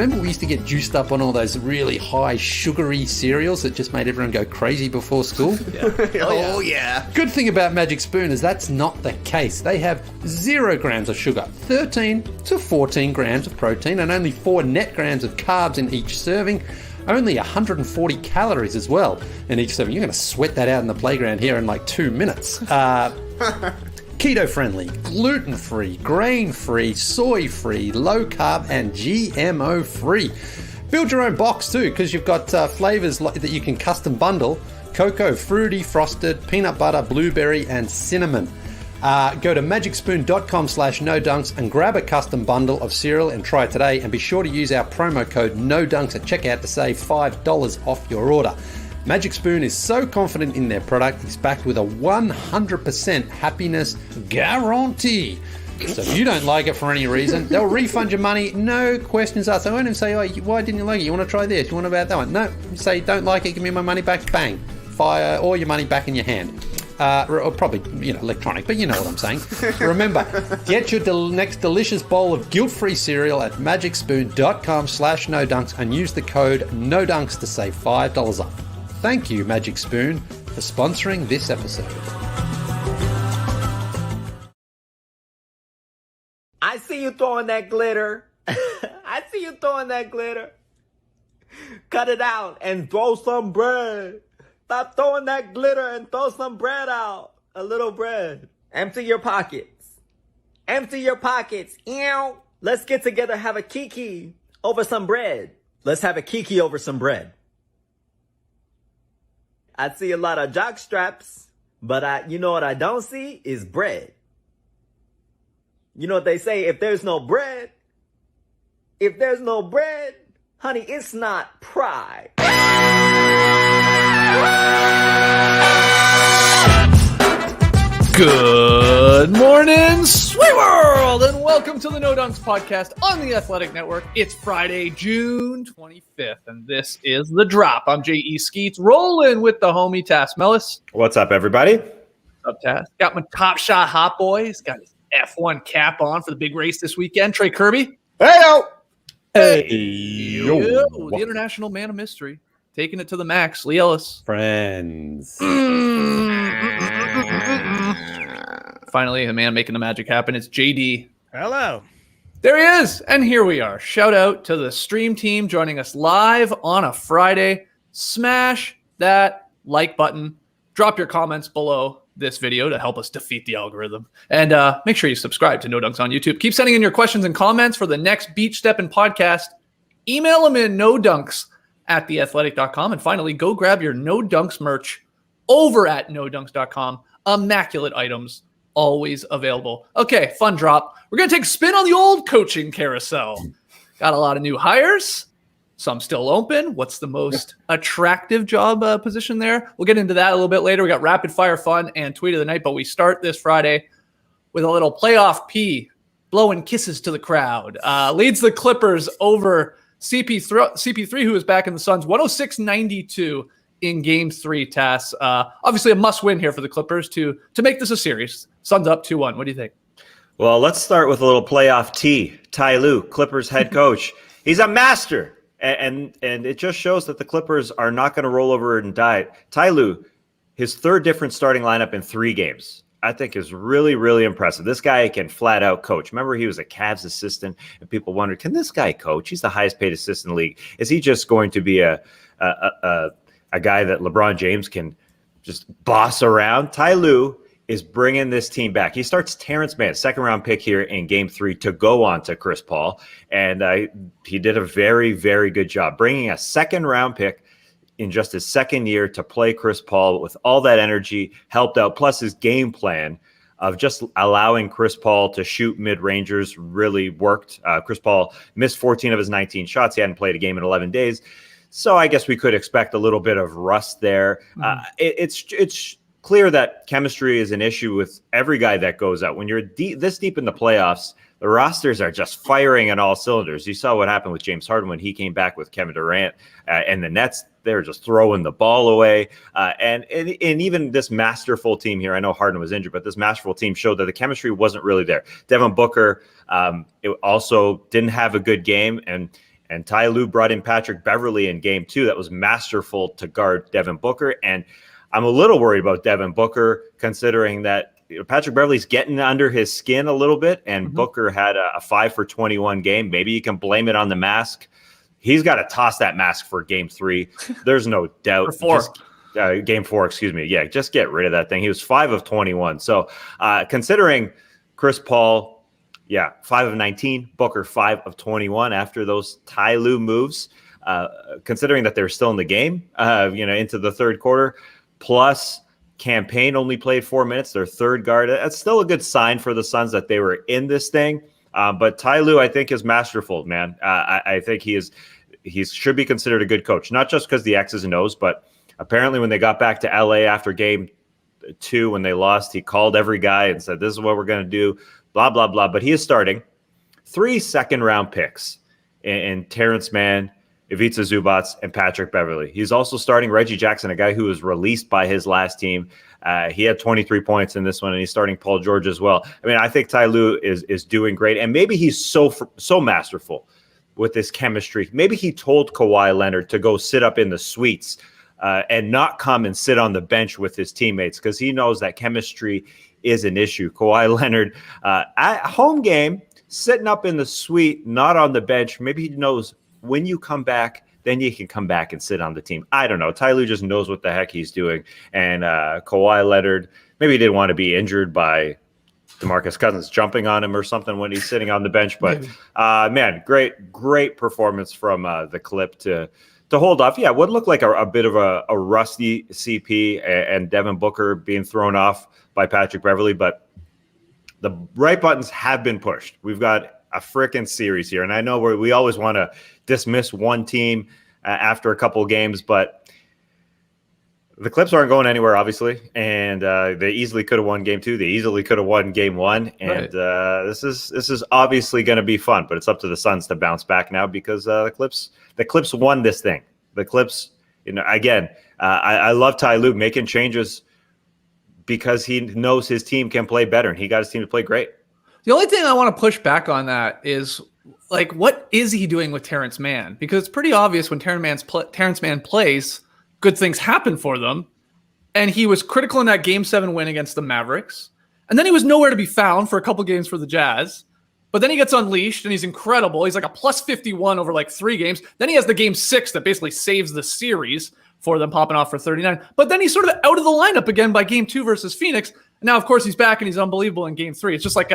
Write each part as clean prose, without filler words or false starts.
Remember we used to get juiced up on all those really high sugary cereals that just made everyone go crazy before school? Oh, yeah. Good thing about Magic Spoon is that's not the case. They have 0 grams of sugar, 13 to 14 grams of protein, and only 4 net grams of carbs in each serving. Only 140 calories as well in each serving. You're going to sweat that out in the playground here in like 2 minutes. Keto-friendly, gluten-free, grain-free, soy-free, low-carb, and GMO-free. Build your own box too, because you've got flavors that you can custom bundle. Cocoa, fruity, frosted, peanut butter, blueberry, and cinnamon. Go to magicspoon.com/nodunks and grab a custom bundle of cereal and try it today. And be sure to use our promo code NODUNKS at checkout to save $5 off your order. Magic Spoon is so confident in their product, it's backed with a 100% happiness guarantee. So if you don't like it for any reason, they'll refund your money, no questions asked. They won't even say, oh, why didn't you like it? You want to try this? You want about that one? No, you say, don't like it, give me my money back, bang. Fire all your money back in your hand. Or probably, electronic, but you know what I'm saying. Remember, get your next delicious bowl of guilt-free cereal at magicspoon.com/nodunks and use the code NODUNKS to save $5 off. Thank you, Magic Spoon, for sponsoring this episode. I see you throwing that glitter. I see you throwing that glitter. Cut it out and throw some bread. Stop throwing that glitter and throw some bread out. A little bread. Empty your pockets. Empty your pockets. Ew. Let's get together, have a kiki over some bread. Let's have a kiki over some bread. I see a lot of jock straps, but you know what I don't see is bread. You know what they say, if there's no bread, honey, it's not pride. Good morning, sweet world, and welcome to the No Dunks podcast on the Athletic Network. It's Friday, June 25th, and this is The Drop. I'm J.E. Skeets, rolling with the homie Tass Mellis. What's up, everybody? What's up, Tass? Got my Top Shot hot boy. He's got his F1 cap on for the big race this weekend. Trey Kirby. Hey-o! Hey, the international man of mystery. Taking it to the max. Lee Ellis. Friends. Finally, the man making the magic happen. It's JD. Hello. There he is. And here we are. Shout out to the stream team joining us live on a Friday. Smash that like button. Drop your comments below this video to help us defeat the algorithm. And make sure you subscribe to No Dunks on YouTube. Keep sending in your questions and comments for the next Beach Steppin' podcast. Email them in nodunks@theathletic.com. And finally, go grab your No Dunks merch over at nodunks.com. Immaculate items, always available. Okay, fun drop. We're going to take a spin on the old coaching carousel. Got a lot of new hires. Some still open. What's the most attractive job position there? We'll get into that a little bit later. We got rapid fire fun and tweet of the night, but we start this Friday with a little playoff P, blowing kisses to the crowd. Leads the Clippers over CP3, who is back in the Suns, 106-92 in Game 3, Tass. Obviously a must-win here for the Clippers to make this a series. Suns up 2-1. What do you think? Well, let's start with a little playoff T. Ty Lue, Clippers head coach. He's a master. And it just shows that the Clippers are not going to roll over and die. Ty Lue, his third different starting lineup in 3 games, I think is really, really impressive. This guy can flat out coach. Remember, he was a Cavs assistant, and people wondered, can this guy coach? He's the highest paid assistant in the league. Is he just going to be a guy that LeBron James can just boss around? Ty Lue is bringing this team back. He starts Terance Mann, second-round pick here in Game 3 to go on to Chris Paul, and he did a very, very good job bringing a second-round pick in just his second year to play Chris Paul with all that energy, helped out, plus his game plan of just allowing Chris Paul to shoot mid-rangers really worked. Chris Paul missed 14 of his 19 shots. He hadn't played a game in 11 days. So I guess we could expect a little bit of rust there. It's clear that chemistry is an issue with every guy that goes out. When you're this deep in the playoffs, the rosters are just firing on all cylinders. You saw what happened with James Harden when he came back with Kevin Durant and the Nets. They're just throwing the ball away. And even this masterful team here, I know Harden was injured, but this masterful team showed that the chemistry wasn't really there. Devin Booker it also didn't have a good game. And And Ty Lue brought in Patrick Beverley in game 2. That was masterful to guard Devin Booker. And I'm a little worried about Devin Booker, considering that Patrick Beverley's getting under his skin a little bit, and Booker had a 5 for 21 game. Maybe you can blame it on the mask. He's got to toss that mask for game 3. There's no doubt. Game 4, excuse me. Yeah, just get rid of that thing. He was 5 of 21. So considering Chris Paul, 5 of 19, Booker 5 of 21 after those Ty Lue moves, considering that they're still in the game, into the third quarter, plus Campaign only played 4 minutes, their third guard. That's still a good sign for the Suns that they were in this thing. But Ty Lue, I think, is masterful, man. I think he should be considered a good coach, not just because the X's and O's, but apparently when they got back to LA after game 2, when they lost, he called every guy and said, this is what we're going to do, blah, blah, blah. But he is starting 3 second-round picks in Terance Mann, Ivica Zubac, and Patrick Beverley. He's also starting Reggie Jackson, a guy who was released by his last team. He had 23 points in this one, and he's starting Paul George as well. I mean, I think Ty Lue is doing great, and maybe he's so masterful with this chemistry. Maybe he told Kawhi Leonard to go sit up in the suites and not come and sit on the bench with his teammates, because he knows that chemistry is an issue. Kawhi Leonard at home game, sitting up in the suite, not on the bench. Maybe he knows when you come back, then you can come back and sit on the team. I don't know. Ty Lue just knows what the heck he's doing. And Kawhi Leonard, maybe he didn't want to be injured by DeMarcus Cousins jumping on him or something when he's sitting on the bench. But, man, great performance from the Clip to hold off. Yeah, what looked like a bit of a rusty CP and Devin Booker being thrown off by Patrick Beverley. But the right buttons have been pushed. We've got a freaking series here. And I know we always want to dismiss one team after a couple of games, but the Clips aren't going anywhere, obviously. And they easily could have won game 2. They easily could have won game 1. And this is obviously going to be fun, but it's up to the Suns to bounce back now, because the Clips won this thing. The Clips, again, I love Ty Lue making changes because he knows his team can play better, and he got his team to play great. The only thing I want to push back on that is, like, what is he doing with Terance Mann? Because it's pretty obvious when Terance Mann plays, good things happen for them. And he was critical in that Game 7 win against the Mavericks. And then he was nowhere to be found for a couple games for the Jazz. But then he gets unleashed, and he's incredible. He's like a plus 51 over like 3 games. Then he has the Game 6 that basically saves the series for them, popping off for 39. But then he's sort of out of the lineup again by Game 2 versus Phoenix. And now, of course, he's back, and he's unbelievable in Game 3. It's just like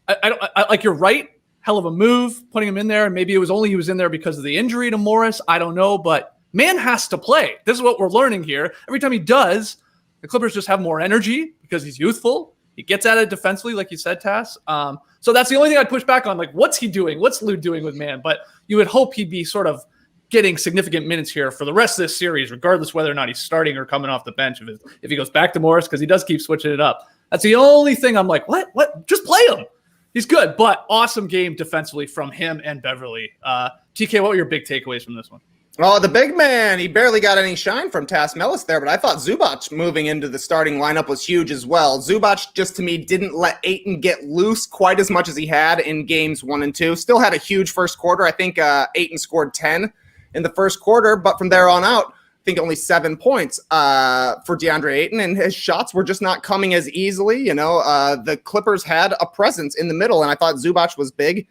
like, you're right. Hell of a move putting him in there. And maybe it was only he was in there because of the injury to Morris. I don't know, but Mann has to play. This is what we're learning here. Every time he does, the Clippers just have more energy because he's youthful. He gets at it defensively, like you said, Tass. So that's the only thing I'd push back on. Like, what's he doing? What's Lue doing with Mann? But you would hope he'd be sort of getting significant minutes here for the rest of this series, regardless whether or not he's starting or coming off the bench. If he goes back to Morris, because he does keep switching it up. That's the only thing I'm like, what? Just play him. He's good, but awesome game defensively from him and Beverley. TK, what were your big takeaways from this one? Oh, the big man, he barely got any shine from Taz Mellis there, but I thought Zubac moving into the starting lineup was huge as well. Zubac, just to me, didn't let Ayton get loose quite as much as he had in games 1 and 2. Still had a huge first quarter. I think Ayton scored 10 in the first quarter, but from there on out, I think only 7 points for DeAndre Ayton, and his shots were just not coming as easily. The Clippers had a presence in the middle, and I thought Zubac was big,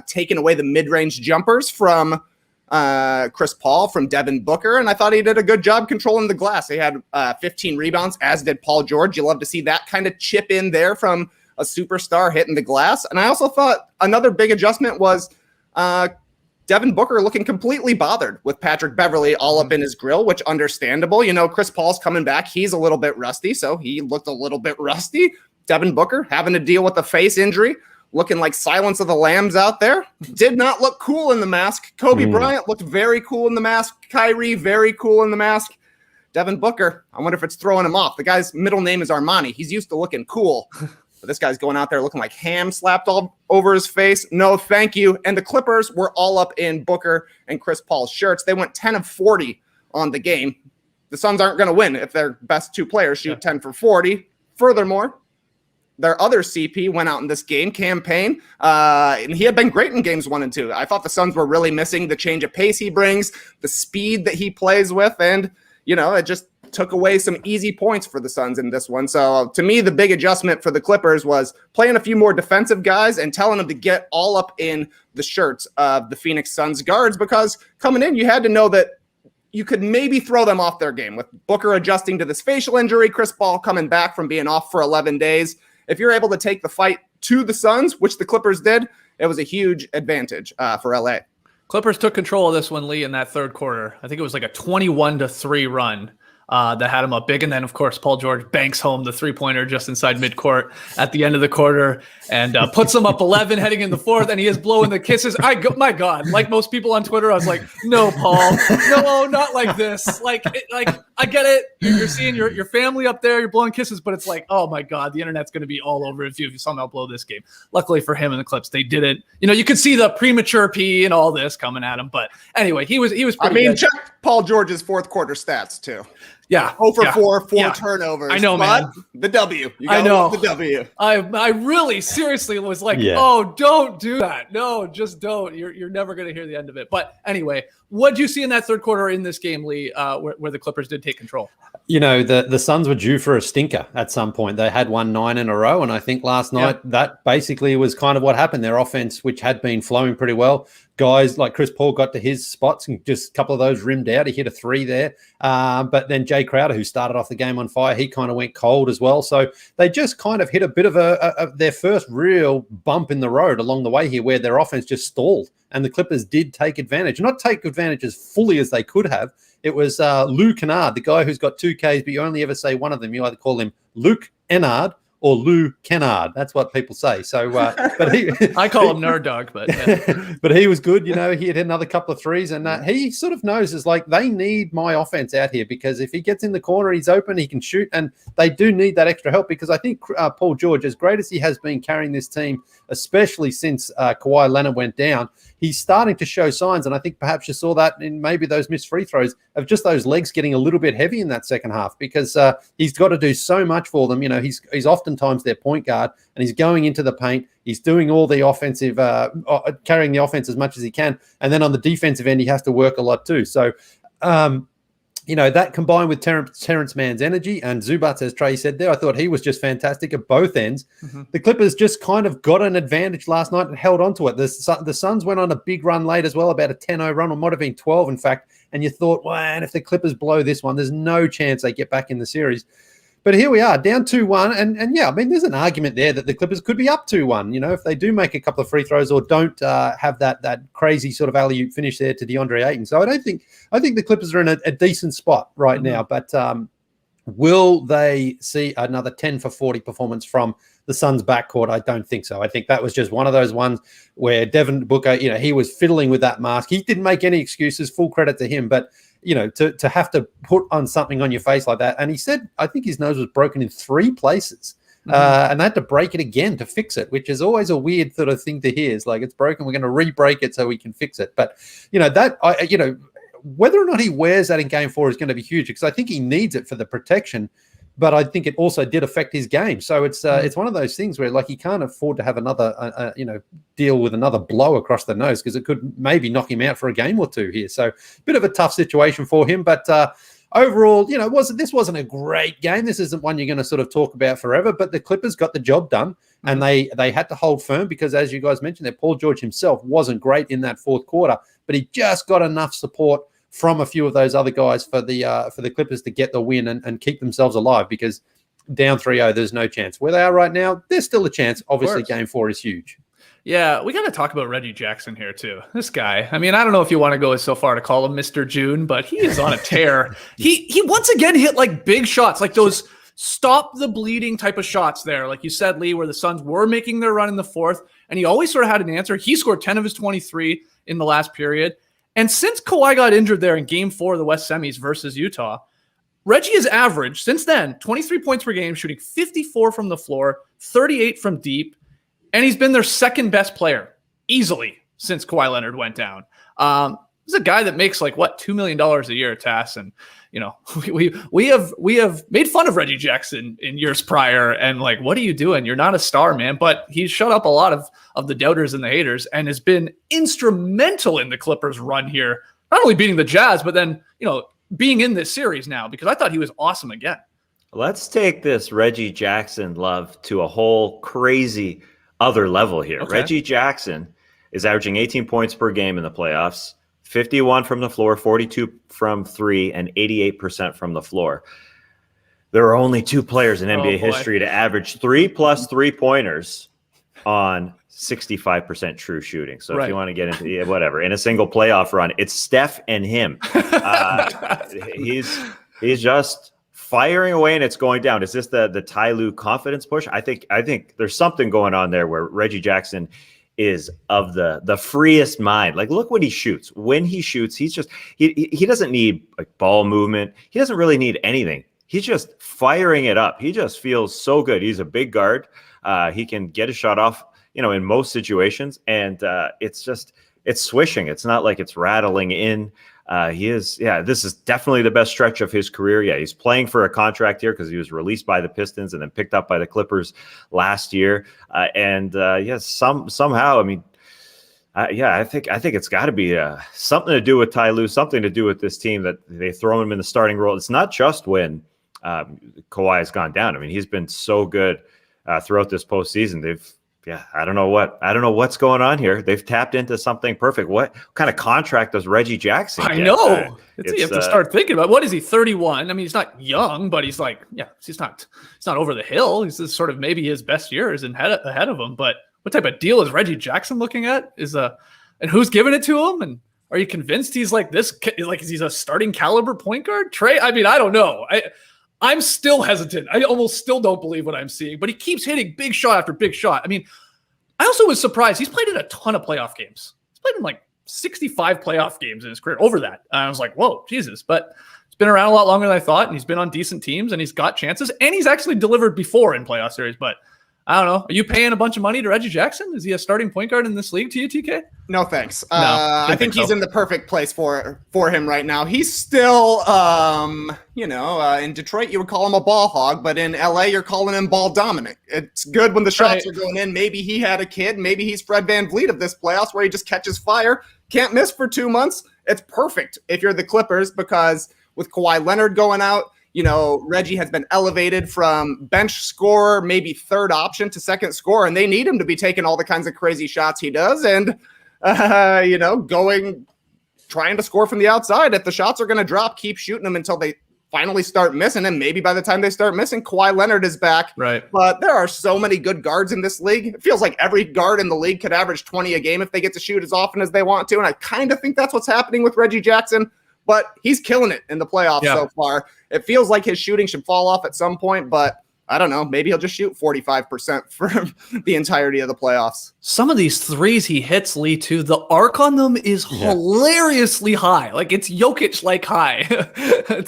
taking away the mid-range jumpers from Chris Paul, from Devin Booker, and I thought he did a good job controlling the glass. He had 15 rebounds, as did Paul George. You love to see that kind of chip in there from a superstar hitting the glass. And I also thought another big adjustment was Devin Booker looking completely bothered with Patrick Beverley all up in his grill, which understandable. Chris Paul's coming back. He's a little bit rusty, so he looked a little bit rusty. Devin Booker having to deal with a face injury, looking like Silence of the Lambs out there. Did not look cool in the mask. Kobe Bryant looked very cool in the mask. Kyrie, very cool in the mask. Devin Booker, I wonder if it's throwing him off. The guy's middle name is Armani. He's used to looking cool. But this guy's going out there looking like ham slapped all over his face. No, thank you. And the Clippers were all up in Booker and Chris Paul's shirts. They went 10 of 40 on the game. The Suns aren't going to win if their best 2 players shoot 10 for 40. Furthermore, their other CP went out in this game, campaign, and he had been great in games 1 and 2. I thought the Suns were really missing the change of pace he brings, the speed that he plays with, and, it just took away some easy points for the Suns in this one. So to me, the big adjustment for the Clippers was playing a few more defensive guys and telling them to get all up in the shirts of the Phoenix Suns guards, because coming in, you had to know that you could maybe throw them off their game with Booker adjusting to this facial injury, Chris Paul coming back from being off for 11 days. If you're able to take the fight to the Suns, which the Clippers did, it was a huge advantage for LA. Clippers took control of this one, Lee, in that third quarter. I think it was like a 21-3 run that had him up big. And then, of course, Paul George banks home the three-pointer just inside midcourt at the end of the quarter and puts them up 11 heading in the fourth, and he is blowing the kisses. My God, like most people on Twitter, I was like, no, Paul, no, not like this. Like I get it. You're seeing your family up there, you're blowing kisses, but it's like, oh, my God, the internet's going to be all over if you somehow blow this game. Luckily for him and the Clips, they didn't. You could see the premature pee and all this coming at him. But anyway, he was pretty good. Check Paul George's fourth quarter stats, too. Yeah. 0 for 4 turnovers. I know, man. The W. I know. The W. I really seriously was like, oh, don't do that. No, just don't. You're never going to hear the end of it. But anyway, what did you see in that third quarter in this game, Lee, where the Clippers did take control? The Suns were due for a stinker at some point. They had won 9 in a row, and I think last night that basically was kind of what happened. Their offense, which had been flowing pretty well, guys like Chris Paul got to his spots and just a couple of those rimmed out. He hit a 3 there. But then Jay Crowder, who started off the game on fire, he kind of went cold as well. So they just kind of hit a bit of their first real bump in the road along the way here, where their offense just stalled. And the Clippers did take advantage. Not take advantage as fully as they could have. It was Lou Kennard, the guy who's got 2 Ks, but you only ever say one of them. You either call him Luke Kennard or Lou Kennard. That's what people say. So, but I call him Nerd Dog, but but he was good. He had another couple of threes, and he sort of knows is like they need my offense out here, because if he gets in the corner, he's open, he can shoot, and they do need that extra help, because I think Paul George, as great as he has been carrying this team, especially since Kawhi Leonard went down, he's starting to show signs, and I think perhaps you saw that in maybe those missed free throws of just those legs getting a little bit heavy in that second half, because he's got to do so much for them. He's oftentimes their point guard, and he's going into the paint. He's doing all the offensive, carrying the offense as much as he can, and then on the defensive end, he has to work a lot too. So, that combined with Terance Mann's energy and Zubac, as Trey said there, I thought he was just fantastic at both ends. Mm-hmm. The Clippers just kind of got an advantage last night and held on to it. The Suns went on a big run late as well, about a 10-0 run, or might have been 12, in fact. And you thought, man, if the Clippers blow this one, there's no chance they get back in the series. But here we are, down 2-1. And there's an argument there that the Clippers could be up 2-1, if they do make a couple of free throws or don't have that crazy sort of alley-oop finish there to DeAndre Ayton. So I think the Clippers are in a decent spot right now. But will they see another 10 for 40 performance from the Suns backcourt? I don't think so. I think that was just one of those ones where Devin Booker, he was fiddling with that mask. He didn't make any excuses, full credit to him. But to have to put on something on your face like that. And he said, I think his nose was broken in 3 places. And they had to break it again to fix it, which is always a weird sort of thing to hear. It's like, it's broken, we're going to re-break it so we can fix it. But, whether or not he wears that in game 4 is going to be huge, because I think he needs it for the protection. But I think it also did affect his game. So it's one of those things where, like, he can't afford to have another, deal with another blow across the nose, because it could maybe knock him out for a game or 2 here. So a bit of a tough situation for him. But overall, this wasn't a great game. This isn't one you're going to sort of talk about forever. But the Clippers got the job done, and they had to hold firm, because, as you guys mentioned, that Paul George himself wasn't great in that fourth quarter, but he just got enough support from a few of those other guys for the Clippers to get the win and keep themselves alive, because down 3-0, there's no chance. Where they are right now, there's still a chance. Obviously, game 4 is huge. Yeah, we got to talk about Reggie Jackson here, too. This guy, I don't know if you want to go so far to call him Mr. June, but he is on a tear. He once again hit, like, big shots, like those stop the bleeding type of shots there. Like you said, Lee, where the Suns were making their run in the fourth, and he always sort of had an answer. He scored 10 of his 23 in the last period. And since Kawhi got injured there in game 4 of the West Semis versus Utah, Reggie has averaged, since then, 23 points per game, shooting 54 from the floor, 38 from deep, and he's been their second best player, easily, since Kawhi Leonard went down. This is a guy that makes like what $2 million a year, Tass, and we have made fun of Reggie Jackson in years prior, and like, what are you doing? You're not a star, man. But he's shut up a lot of the doubters and the haters, and has been instrumental in the Clippers' run here, not only beating the Jazz, but then being in this series now, because I thought he was awesome again. Let's take this Reggie Jackson love to a whole crazy other level here. Okay. Reggie Jackson is averaging 18 points per game in the playoffs, 51 from the floor, 42 from three, and 88% from the floor. There are only 2 players in NBA history to average 3+ 3-pointers on 65% true shooting. So if you want to get into whatever, in a single playoff run, it's Steph and him. He's just firing away, and it's going down. Is this the Ty Lue confidence push? I think there's something going on there where Reggie Jackson is of the freest mind. Like, look what he shoots. When he shoots, he's just he doesn't need like ball movement. He doesn't really need anything. He's just firing it up. He just feels so good. He's a big guard. He can get a shot off, in most situations, and it's swishing. It's not like it's rattling in. This is definitely the best stretch of his career. Yeah, he's playing for a contract here because he was released by the Pistons and then picked up by the Clippers last year. Somehow, I mean, I think it's got to be something to do with Ty Lue, something to do with this team that they throw him in the starting role. It's not just when Kawhi has gone down. I mean, he's been so good throughout this postseason. I don't know what's going on here. They've tapped into something perfect. What kind of contract does Reggie Jackson get? I know. You have to start thinking about, what is he, 31? I mean, he's not young, but he's like, he's not over the hill. He's just sort of maybe his best years ahead of him. But what type of deal is Reggie Jackson looking at? And who's giving it to him? And are you convinced he's like this? Like, is he a starting caliber point guard? Trey? I mean, I don't know. I'm still hesitant. I almost still don't believe what I'm seeing, but he keeps hitting big shot after big shot. I mean, I also was surprised. He's played in a ton of playoff games. He's played in like 65 playoff games in his career, over that. I was like, whoa, Jesus. But he's been around a lot longer than I thought, and he's been on decent teams, and he's got chances, and he's actually delivered before in playoff series. But I don't know. Are you paying a bunch of money to Reggie Jackson? Is he a starting point guard in this league to you, TK? No, thanks. No, I think he's in the perfect place for him right now. He's still, in Detroit, you would call him a ball hog, but in LA, you're calling him ball dominant. It's good when the shots are going in. Maybe he had a kid. Maybe he's Fred VanVleet of this playoffs where he just catches fire. Can't miss for 2 months. It's perfect if you're the Clippers, because with Kawhi Leonard going out, Reggie has been elevated from bench scorer, maybe third option, to second scorer, and they need him to be taking all the kinds of crazy shots he does and, trying to score from the outside. If the shots are going to drop, keep shooting them until they finally start missing, and maybe by the time they start missing, Kawhi Leonard is back. Right. But there are so many good guards in this league. It feels like every guard in the league could average 20 a game if they get to shoot as often as they want to, and I kind of think that's what's happening with Reggie Jackson. But he's killing it in the playoffs so far. It feels like his shooting should fall off at some point, but I don't know. Maybe he'll just shoot 45% for the entirety of the playoffs. Some of these threes he hits, Lee, too, the arc on them is hilariously high. Like, it's Jokic-like high.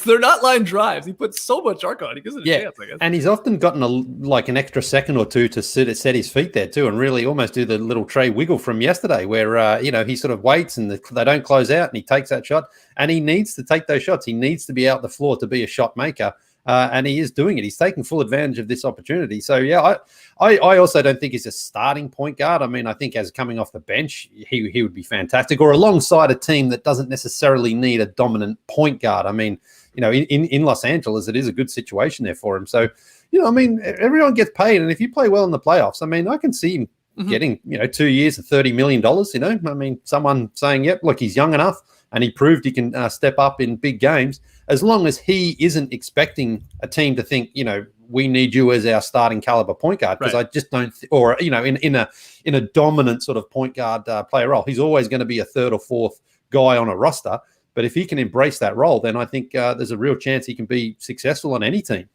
They're not line drives. He puts so much arc on it. He gives it a chance, I guess. And he's often gotten an extra second or two to set his feet there, too, and really almost do the little Trey wiggle from yesterday where, he sort of waits and they don't close out and he takes that shot. And he needs to take those shots. He needs to be out the floor to be a shot maker. And he is doing it. He's taking full advantage of this opportunity. So, I also don't think he's a starting point guard. I mean, I think as coming off the bench, he would be fantastic, or alongside a team that doesn't necessarily need a dominant point guard. I mean, in Los Angeles, it is a good situation there for him. So, everyone gets paid. And if you play well in the playoffs, I mean, I can see him getting, 2 years of $30 million, I mean, someone saying, yep, look, he's young enough. And he proved he can step up in big games, as long as he isn't expecting a team to think, we need you as our starting caliber point guard. Because I just don't, in a dominant sort of point guard player role, he's always going to be a third or fourth guy on a roster. But if he can embrace that role, then I think there's a real chance he can be successful on any team.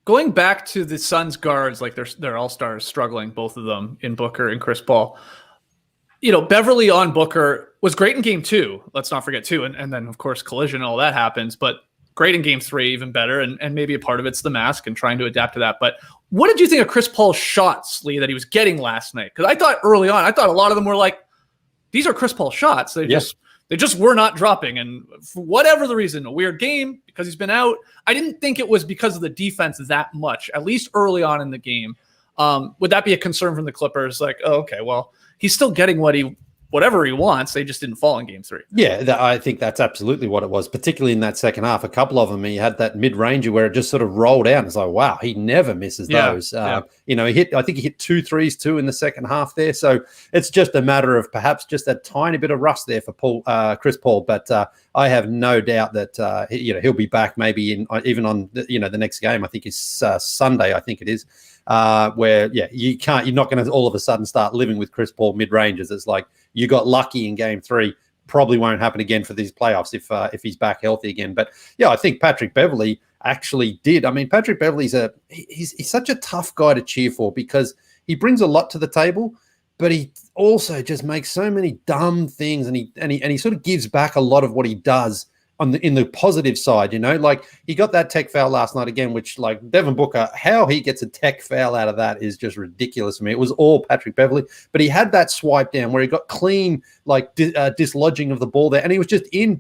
Going back to the Suns guards, like they're all-stars struggling, both of them, in Booker and Chris Paul. Beverley on Booker was great in game 2. Let's not forget too. And then, of course, collision and all that happens. But great in game 3, even better. And maybe a part of it's the mask and trying to adapt to that. But what did you think of Chris Paul's shots, Lee, that he was getting last night? Because I thought early on, a lot of them were like, these are Chris Paul shots. They're just They just were not dropping. And for whatever the reason, a weird game because he's been out. I didn't think it was because of the defense that much, at least early on in the game. Would that be a concern from the Clippers? Like, oh, okay, well, he's still getting whatever he wants. They just didn't fall in game 3. Yeah, I think that's absolutely what it was, particularly in that second half. A couple of them, he had that mid-ranger where it just sort of rolled out. It's like, wow, he never misses those. I think he hit 2 threes too in the second half there. So it's just a matter of perhaps just a tiny bit of rust there for Chris Paul. But I have no doubt that he'll be back maybe even on the next game. I think it's Sunday. I think it is. Where you're not going to all of a sudden start living with Chris Paul mid-ranges. It's like you got lucky in game 3, probably won't happen again for these playoffs if he's back healthy again. But yeah, I think Patrick Beverley actually did. I mean, Patrick Beverley's he's such a tough guy to cheer for because he brings a lot to the table, but he also just makes so many dumb things, and he sort of gives back a lot of what he does in the positive side, like he got that tech foul last night again, which like Devin Booker, how he gets a tech foul out of that is just ridiculous to me. It was all Patrick Beverley, but he had that swipe down where he got clean, like dislodging of the ball there. And he was just in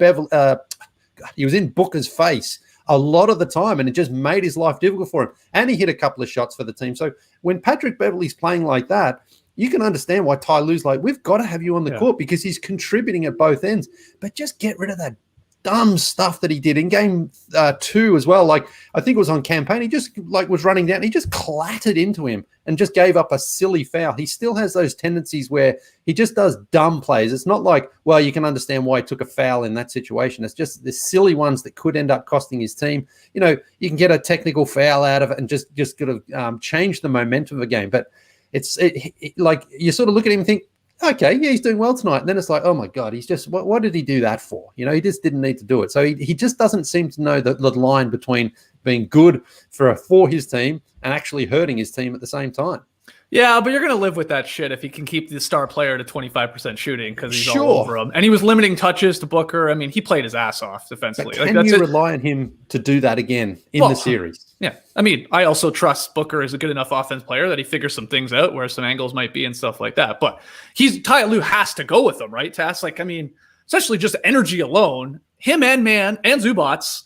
he was in Booker's face a lot of the time, and it just made his life difficult for him. And he hit a couple of shots for the team. So when Patrick Beverley's playing like that, you can understand why Ty Lue's like, we've got to have you on the court because he's contributing at both ends, but just get rid of that dumb stuff that he did in game 2 as well. Like I think it was on campaign. He just was running down. He just clattered into him and just gave up a silly foul. He still has those tendencies where he just does dumb plays. It's not like, well, you can understand why he took a foul in that situation. It's just the silly ones that could end up costing his team. You can get a technical foul out of it and just sort of change the momentum of a game. But it's like you sort of look at him and think, okay, yeah, he's doing well tonight. And then it's like, oh my God, he's just, what did he do that for? He just didn't need to do it. So he just doesn't seem to know the line between being good for his team and actually hurting his team at the same time. Yeah, but you're going to live with that shit if he can keep the star player to 25% shooting because he's all over him. And he was limiting touches to Booker. I mean, he played his ass off defensively. But can you rely on him to do that again in the series? Yeah. I mean, I also trust Booker is a good enough offense player that he figures some things out where some angles might be and stuff like that. But Ty Lue has to go with him, right? Tass, essentially just energy alone, him and Mann and Zubac,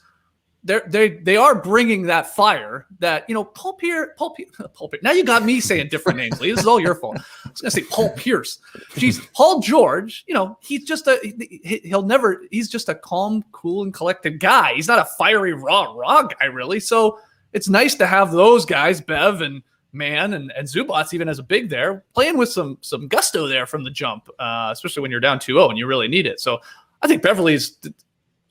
they are bringing that fire that, Paul Pierce. Now you got me saying different names, Lee. This is all your fault. I was going to say Paul Pierce. Jeez, Paul George, he's just he's just a calm, cool, and collected guy. He's not a fiery, raw guy, really. So it's nice to have those guys, Bev and Mann and Zubac, even as a big there, playing with some gusto there from the jump, especially when you're down 2-0 and you really need it. So I think Beverley's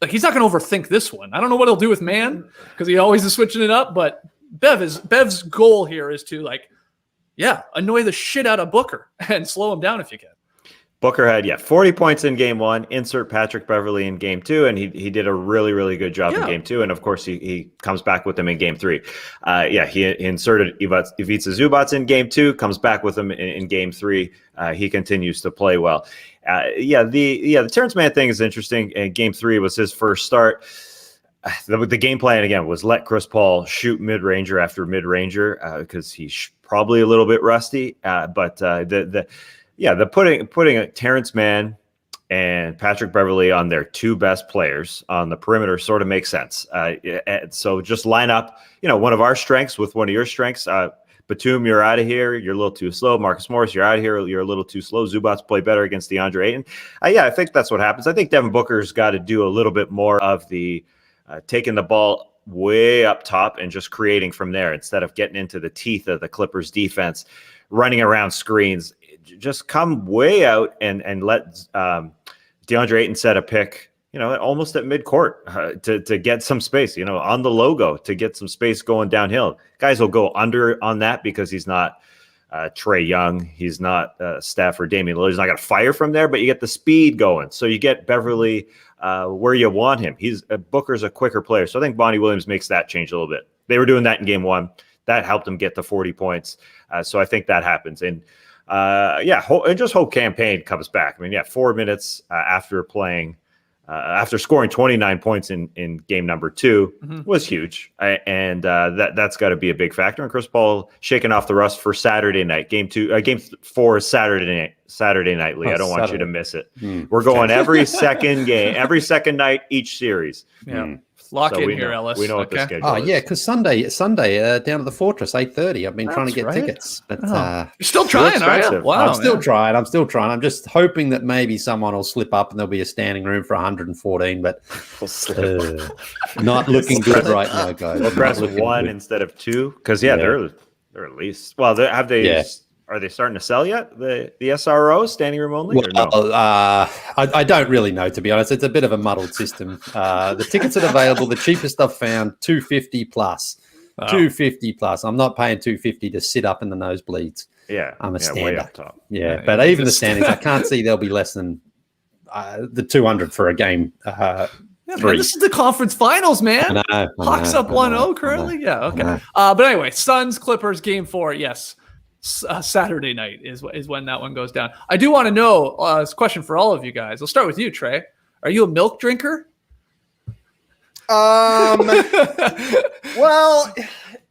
he's not going to overthink this one. I don't know what he'll do with Mann because he always is switching it up, but Bev's goal here is to annoy the shit out of Booker and slow him down if you can. Booker had 40 points in game 1. Insert Patrick Beverley in game 2, and he did a really, really good job in game 2. And of course, he comes back with them in game 3. He inserted Ivica Zubac in game 2, comes back with him in game 3. He continues to play well. The Terance Mann thing is interesting. And game 3 was his first start. The game plan again was let Chris Paul shoot mid-ranger after mid-ranger because he's probably a little bit rusty. But putting Terance Mann and Patrick Beverley on their two best players on the perimeter sort of makes sense. So just line up, one of our strengths with one of your strengths. Batum, you're out of here. You're a little too slow. Marcus Morris, you're out of here. You're a little too slow. Zubac play better against DeAndre Ayton. I think that's what happens. I think Devin Booker's got to do a little bit more of the taking the ball way up top and just creating from there instead of getting into the teeth of the Clippers defense, running around screens. Just come way out and let DeAndre Ayton set a pick, almost at midcourt to get some space, on the logo to get some space going downhill. Guys will go under on that because he's not Trae Young. He's not Steph or Damian Lillard. He's not going to fire from there, but you get the speed going. So you get Beverley where you want him. Booker's a quicker player. So I think Bonnie Williams makes that change a little bit. They were doing that in game 1. That helped him get to 40 points. So I think that happens. And and just hope campaign comes back. 4 minutes after playing after scoring 29 points in game number 2 was huge. That's got to be a big factor. And Chris Paul shaking off the rust for Saturday night. Game 4 is Saturday night, Lee. I don't want you to miss it. We're going every second game, every second night, each series. Yeah. Lock in here, Ellis. We know what the schedule is. Yeah, because Sunday down at the Fortress, 8:30. I've been trying to get tickets. But, you're still trying, are you? Wow, I'm still trying. I'm just hoping that maybe someone will slip up and there'll be a standing room for 114, but not looking good right now, guys. We'll press 1 instead of 2 because, they're at least. Well, have they? Yeah. Are they starting to sell yet? The SRO, standing room only? Or no? I don't really know, to be honest. It's a bit of a muddled system. The tickets that are available, the cheapest I've found, $250 plus. Wow. $250 plus. I'm not paying $250 to sit up in the nosebleeds. Yeah, I'm a stander. Way up top. Yeah, but even the standings, I can't see there'll be less than the 200 for a game. Man, this is the conference finals, man. Hawks up 1-0 currently. Yeah, okay. But anyway, Suns Clippers game 4. Yes. Saturday night is when that one goes down. I do want to know this question for all of you guys. I'll start with you, Trey. Are you a milk drinker? Well,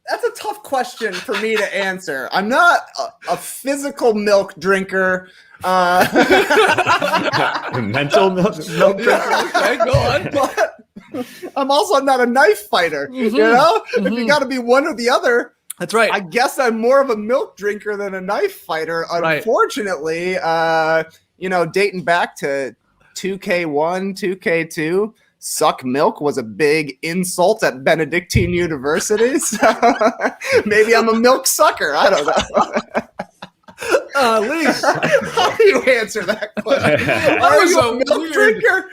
that's a tough question for me to answer. I'm not a physical milk drinker. Mental milk drinker. Okay, go on. But I'm also not a knife fighter. You know, if you got to be one or the other. That's right. I guess I'm more of a milk drinker than a knife fighter. Unfortunately, dating back to 2K1, 2K2, suck milk was a big insult at Benedictine University. So maybe I'm a milk sucker. I don't know. Lee, how do you answer that question? Are you a milk drinker?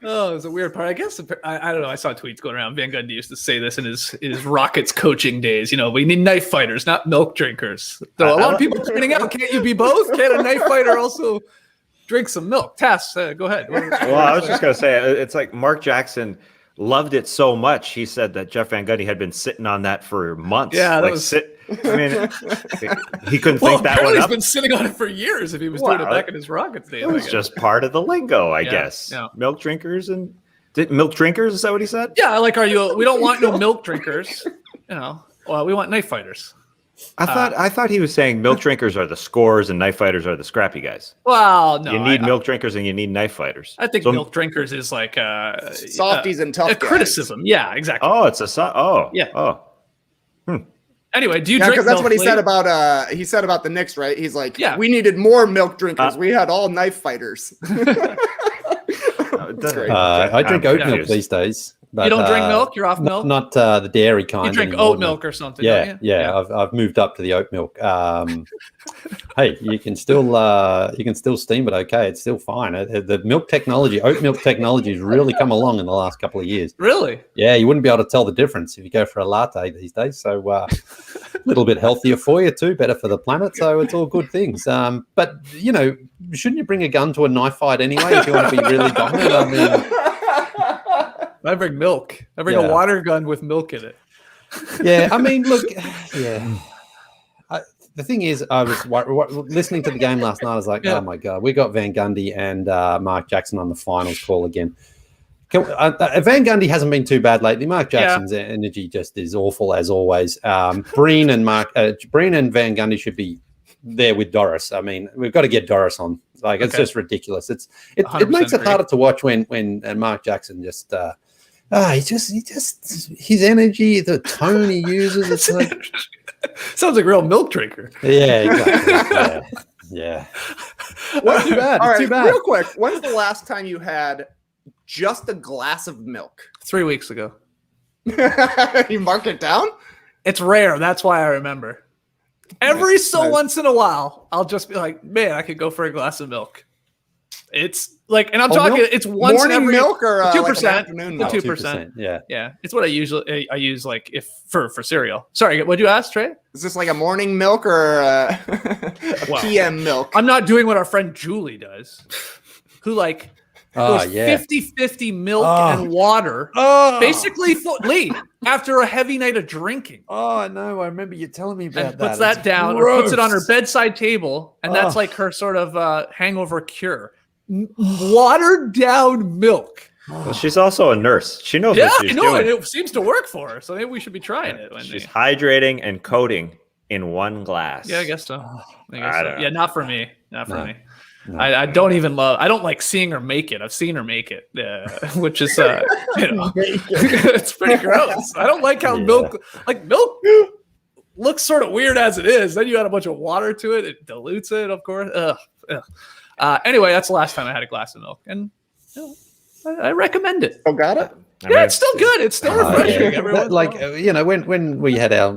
Oh, it's a weird part. I guess I don't know. I saw tweets going around. Van Gundy used to say this in his Rockets coaching days. We need knife fighters, not milk drinkers. So a lot of people pointing out, can't you be both? Can't a knife fighter also drink some milk? Tass, go ahead. Well, I was just gonna say it's like Mark Jackson loved it so much. He said that Jeff Van Gundy had been sitting on that for months. Yeah, he couldn't think that one up. He's been sitting on it for years if he was doing it back in his Rockets days. It was just part of the lingo, I guess. Yeah. Milk drinkers milk drinkers, is that what he said? Yeah, we don't want no milk drinkers. Well, we want knife fighters. I thought he was saying milk drinkers are the scorers and knife fighters are the scrappy guys. Well, no. You need milk drinkers and you need knife fighters. I think milk drinkers is like softies and tough guys. Criticism. Yeah, exactly. Oh, it's yeah. Oh. Anyway, do you drink because that's milk, what he Lee? said about the Knicks, right? He's like, we needed more milk drinkers. We had all knife fighters. I drink oat milk these days. But, you don't drink milk? You're off milk? Not the dairy kind. You drink oat milk or something, don't you? Yeah. I've moved up to the oat milk. Hey, you can still steam it okay. It's still fine. The milk technology, oat milk technology has really come along in the last couple of years. Really? Yeah, you wouldn't be able to tell the difference if you go for a latte these days. So a little bit healthier for you too, better for the planet. So it's all good things. But, shouldn't you bring a gun to a knife fight anyway if you want to be really dominant? I bring milk. I bring a water gun with milk in it. Yeah, I mean, look, the thing is, I was listening to the game last night. I was like, oh my God, we got Van Gundy and Mark Jackson on the finals call again. Van Gundy hasn't been too bad lately. Mark Jackson's energy just is awful as always. Breen and Van Gundy should be there with Doris. I mean, we've got to get Doris on. Like, it's just ridiculous. It makes it harder to watch when Mark Jackson just. His energy, the tone he uses, it's like sounds like a real milk drinker. Yeah, exactly. Yeah. What's too bad? All right, real quick. When's the last time you had just a glass of milk? 3 weeks ago. You mark it down? It's rare. That's why I remember. Every once in a while, I'll just be like, man, I could go for a glass of milk. It's like, and I'm talking, milk? It's once morning every milk or 2%. like afternoon milk? 2%. Yeah. It's what I use like if for cereal. Sorry, what'd you ask, Trey? Is this like a morning milk or a PM milk? I'm not doing what our friend Julie does, who like goes 50-50 milk and water. Basically, Lee, after a heavy night of drinking. Oh, no, I remember you telling me about that. Puts that down or puts it on her bedside table, and that's like her sort of hangover cure. Watered down milk. Well, she's also a nurse. She knows Yeah, what she's I know, and doing. it seems to work for her. So maybe we should be trying it. She's hydrating and coating in one glass. Yeah, I guess so. don't know. Yeah, not for me. Not for me. No. I don't even love. I don't like seeing her make it. I've seen her make it, which is it's pretty gross. I don't like how milk looks sort of weird as it is. Then you add a bunch of water to it; it dilutes it, of course. Anyway, that's the last time I had a glass of milk, and I recommend it. Oh, got it. It's still good. It's still refreshing. Everyone, when we had our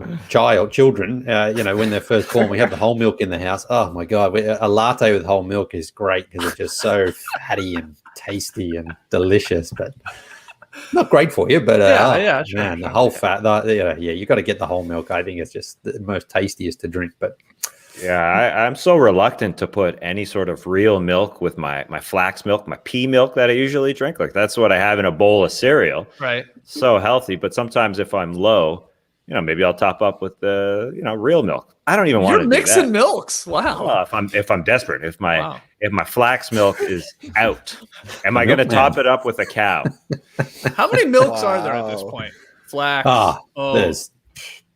children, when they're first born, we have the whole milk in the house. Oh my God, a latte with whole milk is great because it's just so fatty and tasty and delicious, but not great for you. But the whole fat, you got to get the whole milk. I think it's just the most tastiest to drink, but. Yeah, I'm so reluctant to put any sort of real milk with my flax milk, my pea milk that I usually drink. Like that's what I have in a bowl of cereal. Right. So healthy. But sometimes if I'm low, maybe I'll top up with the, real milk. I don't even want to do that. You're mixing milks. Wow. Well, if I'm desperate, if my flax milk is out, am I going to top it up with a cow? How many milks are there at this point? Flax. There's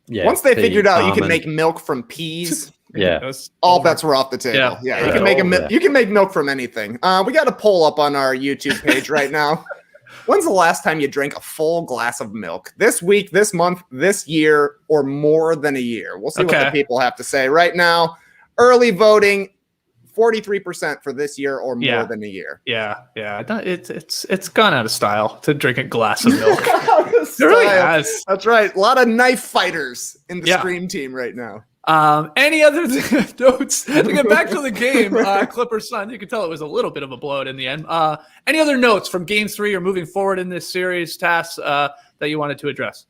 once they figured out you can make milk from peas. Yeah, all bets were off the table. Yeah, you can make you can make milk from anything. We got a poll up on our YouTube page right now. When's the last time you drank a full glass of milk? This week, this month, this year, or more than a year? We'll see what the people have to say right now. Early voting, 43% for this year or more than a year. Yeah. It's gone out of style to drink a glass of milk. It really has. That's right. A lot of knife fighters in the Scream team right now. Any other notes to get back to the game? Clippers Sun, you can tell it was a little bit of a blowout in the end. Any other notes from game 3 or moving forward in this series, Tass, that you wanted to address?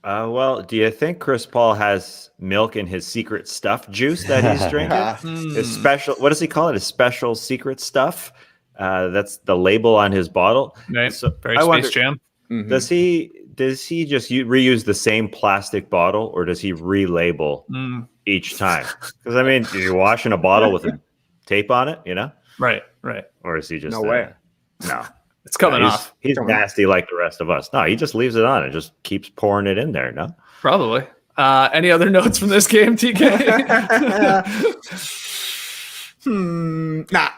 Well, do you think Chris Paul has milk in his secret stuff juice that he's drinking? His special, what does he call it? His special secret stuff. That's the label on his bottle. Right. So Very Space Jam. Mm-hmm. Does he just reuse the same plastic bottle, or does he relabel each time? Because you're washing a bottle with a tape on it, Right. Or is he just no way? No, it's coming off. He's nasty like the rest of us. No, he just leaves it on and just keeps pouring it in there. No, probably. Any other notes from this game, TK? Nah.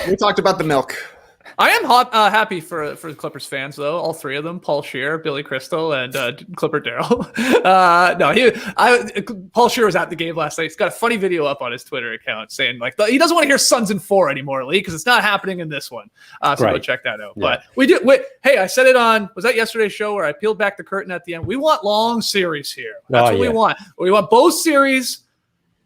We talked about the milk. I am happy for the Clippers fans, though. All three of them: Paul Scheer, Billy Crystal, and Clipper Darrell. Paul Scheer was at the game last night. He's got a funny video up on his Twitter account saying he doesn't want to hear Suns in 4 anymore, Lee, because it's not happening in this one. So go check that out. Yeah. But hey, I said it was that yesterday's show where I peeled back the curtain at the end. We want long series here. That's what we want. We want both series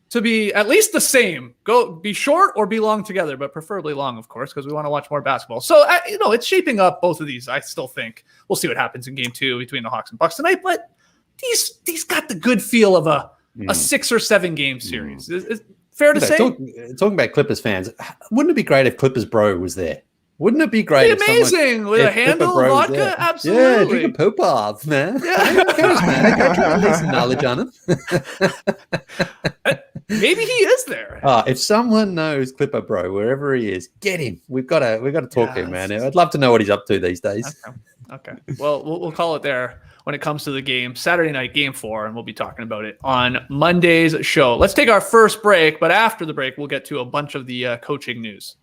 to be at least the same. Be short or be long together, but preferably long, of course, because we want to watch more basketball. So, it's shaping up, both of these. I still think we'll see what happens in game 2 between the Hawks and Bucks tonight, but these got the good feel of a 6 or 7 game series. Is fair to say? Talking about Clippers fans, wouldn't it be great if Clippers Bro was there? Wouldn't it be great? It'd be amazing with a handle, vodka, absolutely. Yeah, drink a poop off, man. Yeah, there's some knowledge on him. Maybe he is there. If someone knows Clipper Bro, wherever he is, get him. We've got to talk to him, man. I'd love to know what he's up to these days. Okay. Well, we'll call it there when it comes to the game. Saturday night, game 4, and we'll be talking about it on Monday's show. Let's take our first break, but after the break, we'll get to a bunch of the coaching news.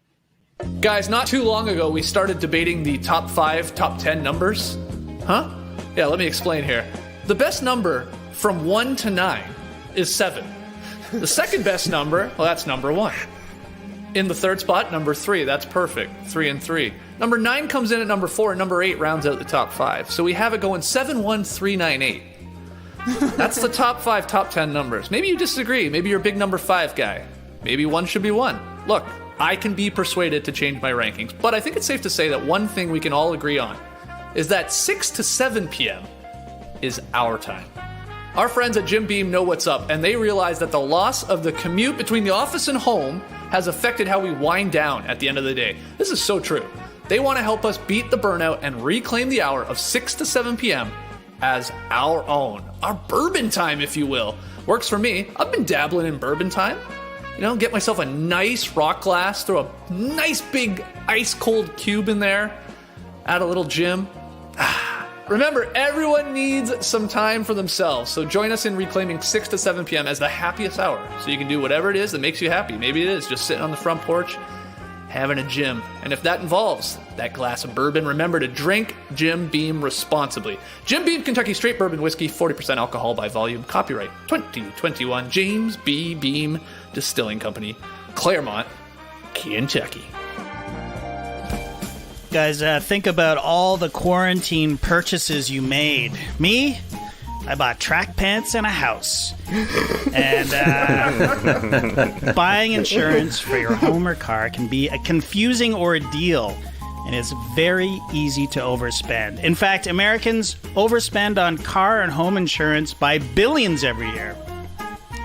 Guys, not too long ago, we started debating the top 5, top 10 numbers. Huh? Yeah, let me explain here. The best number from 1 to 9 is 7. The second best number, that's number 1. In the third spot, number 3. That's perfect. 3 and 3. Number 9 comes in at number 4, and number 8 rounds out the top 5. So we have it going 7, 1, 3, 9, 8. That's the top 5, top 10 numbers. Maybe you disagree. Maybe you're a big number 5 guy. Maybe 1 should be 1. Look, I can be persuaded to change my rankings, but I think it's safe to say that one thing we can all agree on is that 6 to 7 p.m. is our time. Our friends at Jim Beam know what's up, and they realize that the loss of the commute between the office and home has affected how we wind down at the end of the day. This is so true. They want to help us beat the burnout and reclaim the hour of 6 to 7 p.m. as our own. Our bourbon time, if you will. Works for me. I've been dabbling in bourbon time. Get myself a nice rock glass, throw a nice big ice cold cube in there. Add a little gym. Remember, everyone needs some time for themselves, so join us in reclaiming 6 to 7 p.m. as the happiest hour, so you can do whatever it is that makes you happy. Maybe it is just sitting on the front porch, having a gym. And if that involves that glass of bourbon, remember to drink Jim Beam responsibly. Jim Beam Kentucky Straight Bourbon Whiskey, 40% alcohol by volume. Copyright 2021, James B. Beam Distilling Company, Claremont, Kentucky. Guys, think about all the quarantine purchases you made. Me? I bought track pants and a house. And buying insurance for your home or car can be a confusing ordeal, and it's very easy to overspend. In fact, Americans overspend on car and home insurance by billions every year.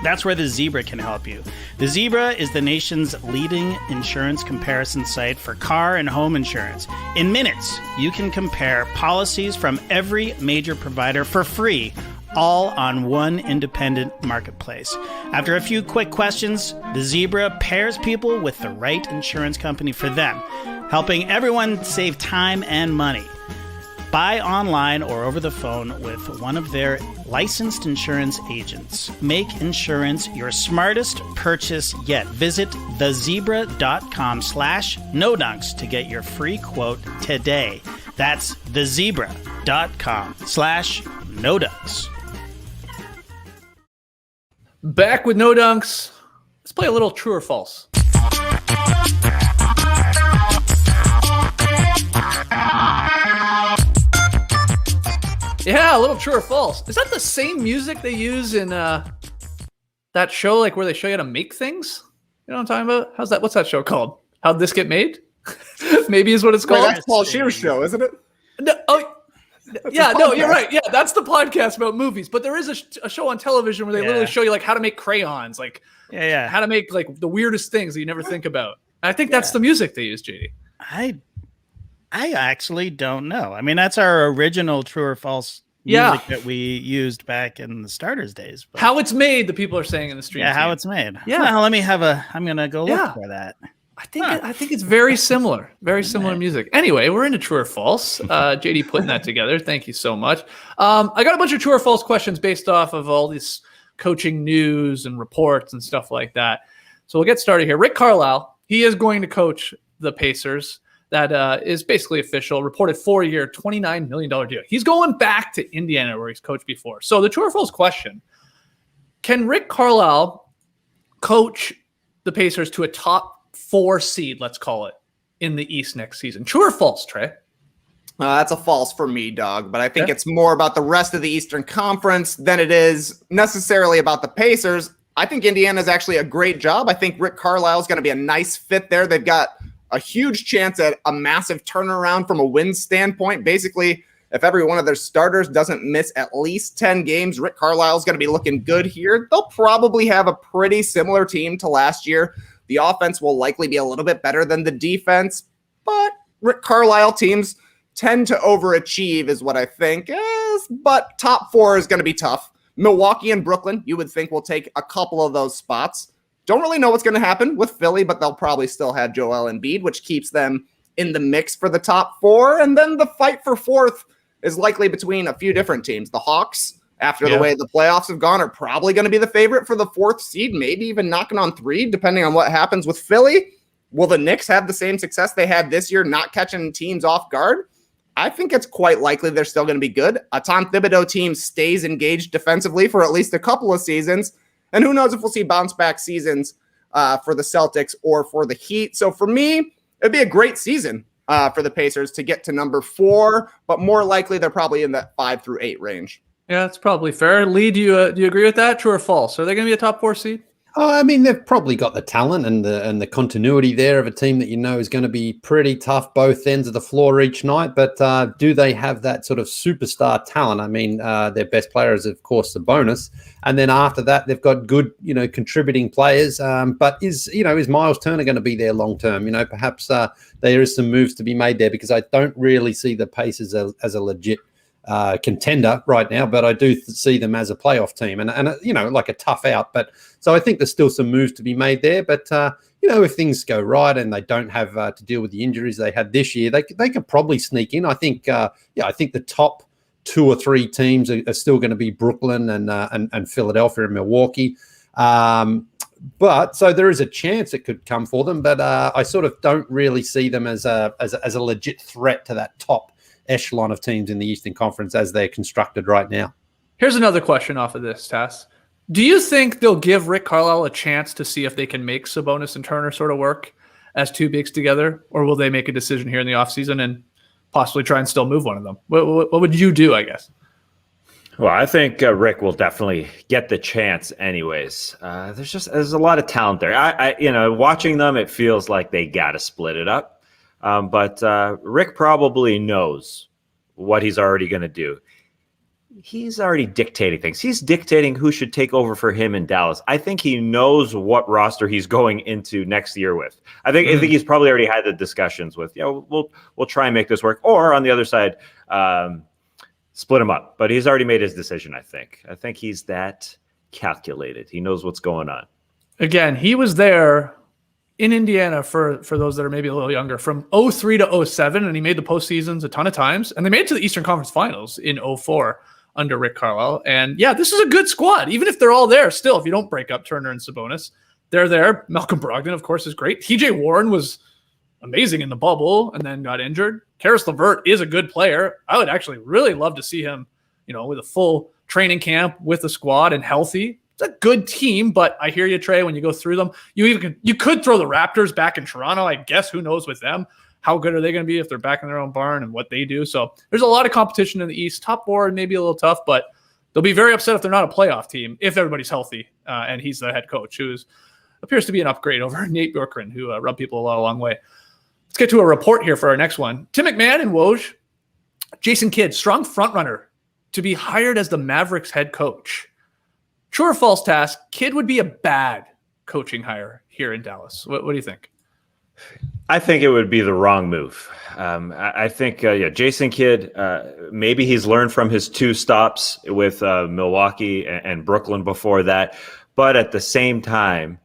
That's where the Zebra can help you. The Zebra is the nation's leading insurance comparison site for car and home insurance. In minutes, you can compare policies from every major provider for free, all on one independent marketplace. After a few quick questions, the Zebra pairs people with the right insurance company for them, helping everyone save time and money. Buy online or over the phone with one of their licensed insurance agents. Make insurance your smartest purchase yet. Visit thezebra.com/nodunks to get your free quote today. That's thezebra.com/nodunks. Back with No Dunks. Let's play a little true or false. Yeah, a little true or false. Is that the same music they use in that show, like where they show you how to make things? You know what I'm talking about? How's that? What's that show called? How'd This Get Made? Maybe is what it's called. Wait, that's Paul Scheer's show, isn't it? No, yeah, no, you're right. Yeah, that's the podcast about movies. But there is a show on television where they literally show you like how to make crayons, like how to make like the weirdest things that you never think about. And I think that's the music they use, JD. I actually don't know. I mean, that's our original true or false music that we used back in the starters days. But how it's made, the people are saying in the stream. Yeah, how it's made. Yeah. Well, I'm going to go look for that. I think it's very similar. Very similar music. Anyway, we're into true or false. JD putting that together. Thank you so much. I got a bunch of true or false questions based off of all this coaching news and reports and stuff like that. So we'll get started here. Rick Carlisle, he is going to coach the Pacers. That is basically official. Reported 4-year, $29 million deal. He's going back to Indiana where he's coached before. So the true or false question, can Rick Carlisle coach the Pacers to a top 4 seed, let's call it, in the East next season? True or false, Trey? That's a false for me, dog. But I think it's more about the rest of the Eastern Conference than it is necessarily about the Pacers. I think Indiana's actually a great job. I think Rick Carlisle is going to be a nice fit there. They've got a huge chance at a massive turnaround from a win standpoint. Basically, if every one of their starters doesn't miss at least 10 games, Rick Carlisle's going to be looking good here. They'll probably have a pretty similar team to last year. The offense will likely be a little bit better than the defense, but Rick Carlisle teams tend to overachieve is what I think is, but top 4 is going to be tough. Milwaukee and Brooklyn, you would think will take a couple of those spots. Don't really know what's going to happen with Philly, but they'll probably still have Joel Embiid, which keeps them in the mix for the top 4. And then the fight for 4th is likely between a few different teams. The Hawks, after the way the playoffs have gone, are probably going to be the favorite for the 4th seed, maybe even knocking on 3, depending on what happens with Philly. Will the Knicks have the same success they had this year, not catching teams off guard? I think it's quite likely they're still going to be good. A Tom Thibodeau team stays engaged defensively for at least a couple of seasons. And who knows if we'll see bounce-back seasons for the Celtics or for the Heat. So for me, it'd be a great season for the Pacers to get to number 4, but more likely they're probably in that 5 through 8 range. Yeah, that's probably fair. Lee, do you agree with that? True or false? Are they going to be a top 4 seed? Oh, I mean, they've probably got the talent and the continuity there of a team that you know is going to be pretty tough both ends of the floor each night. But do they have that sort of superstar talent? I mean, their best player is, of course, the bonus. And then after that, they've got good, contributing players. But is Miles Turner going to be there long term? Perhaps there is some moves to be made there because I don't really see the Pacers as a legit contender right now, but I do see them as a playoff team and like a tough out. But so I think there's still some moves to be made there. But if things go right and they don't have to deal with the injuries they had this year, they could probably sneak in. I think I think the top 2 or 3 teams are still going to be Brooklyn and Philadelphia and Milwaukee. But so there is a chance it could come for them, but I sort of don't really see them as a legit threat to that top echelon of teams in the Eastern Conference as they're constructed right now. Here's another question off of this, Tass. Do you think they'll give Rick Carlisle a chance to see if they can make Sabonis and Turner sort of work as 2 bigs together, or will they make a decision here in the offseason and possibly try and still move one of them? What would you do, I guess? Well, I think Rick will definitely get the chance anyways. There's a lot of talent there. I watching them, it feels like they got to split it up. But Rick probably knows what he's already going to do. He's already dictating things. He's dictating who should take over for him in Dallas. I think he knows what roster he's going into next year with. I think he's probably already had the discussions with, we'll try and make this work. Or on the other side, split him up. But he's already made his decision, I think. I think he's that calculated. He knows what's going on. Again, he was there in Indiana for those that are maybe a little younger from 03 to 07, and he made the postseasons a ton of times. And they made it to the Eastern Conference Finals in 04 under Rick Carlisle. And yeah, this is a good squad. Even if they're all there still, if you don't break up Turner and Sabonis, they're there. Malcolm Brogdon, of course, is great. TJ Warren was amazing in the bubble and then got injured. Karis LeVert is a good player. I would actually really love to see him, with a full training camp with the squad and healthy. It's a good team, but I hear you, Trey, when you go through them. You could throw the Raptors back in Toronto. I guess who knows with them. How good are they going to be if they're back in their own barn and what they do? So there's a lot of competition in the East. Top 4 maybe a little tough, but they'll be very upset if they're not a playoff team, if everybody's healthy and he's the head coach, who appears to be an upgrade over Nate Bjorkgren, who rubbed people a long way. Let's get to a report here for our next one. Tim McMahon and Woj. Jason Kidd, strong frontrunner to be hired as the Mavericks head coach. True or false, task, Kidd would be a bad coaching hire here in Dallas. What do you think? I think it would be the wrong move. I think, Jason Kidd, maybe he's learned from his 2 stops with Milwaukee and Brooklyn before that. But at the same time,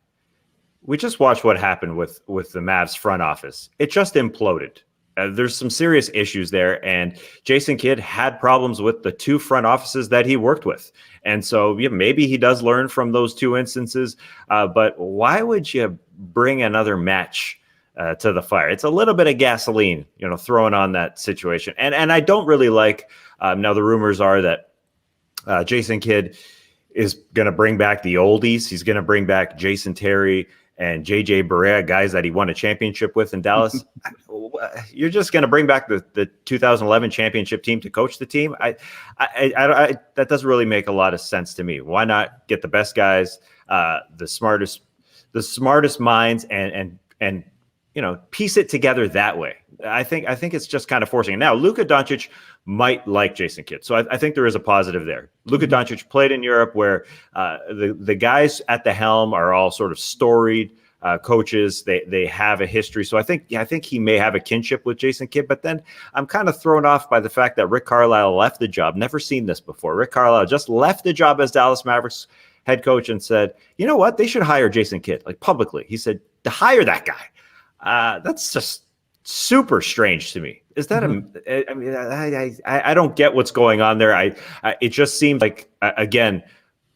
we just watched what happened with the Mavs front office. It just imploded. There's some serious issues there, and Jason Kidd had problems with the 2 front offices that he worked with. And so maybe he does learn from those 2 instances, but why would you bring another match to the fire? It's a little bit of gasoline, thrown on that situation. And I don't really like, now the rumors are that Jason Kidd is going to bring back the oldies. He's going to bring back Jason Terry and JJ Barea, guys that he won a championship with in Dallas. You're just going to bring back the 2011 championship team to coach the team. I that doesn't really make a lot of sense to me. Why not get the best guys, the smartest minds, and piece it together that way? I think it's just kind of forcing it. Now, Luka Doncic might like Jason Kidd, so I think there is a positive there. Luka Doncic played in Europe, where the guys at the helm are all sort of storied coaches. They have a history, so I think he may have a kinship with Jason Kidd. But then I'm kind of thrown off by the fact that Rick Carlisle left the job. Never seen this before. Rick Carlisle just left the job as Dallas Mavericks head coach and said, you know what, they should hire Jason Kidd, like publicly. He said to hire that guy. That's just super strange to me. Is that I don't get what's going on there. It just seems like, again,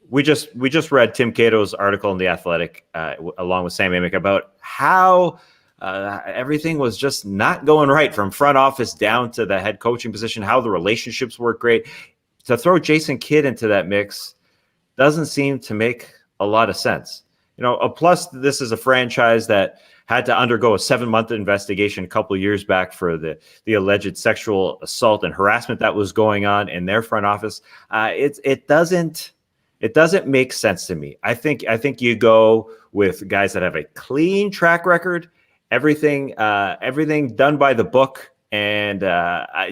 we just read Tim Cato's article in The Athletic along with Sam Amick about how everything was just not going right from front office down to the head coaching position, how the relationships work great. To throw Jason Kidd into that mix doesn't seem to make a lot of sense. Plus this is a franchise that had to undergo a 7-month investigation a couple of years back for the alleged sexual assault and harassment that was going on in their front office. It doesn't make sense to me. I think you go with guys that have a clean track record, everything done by the book. And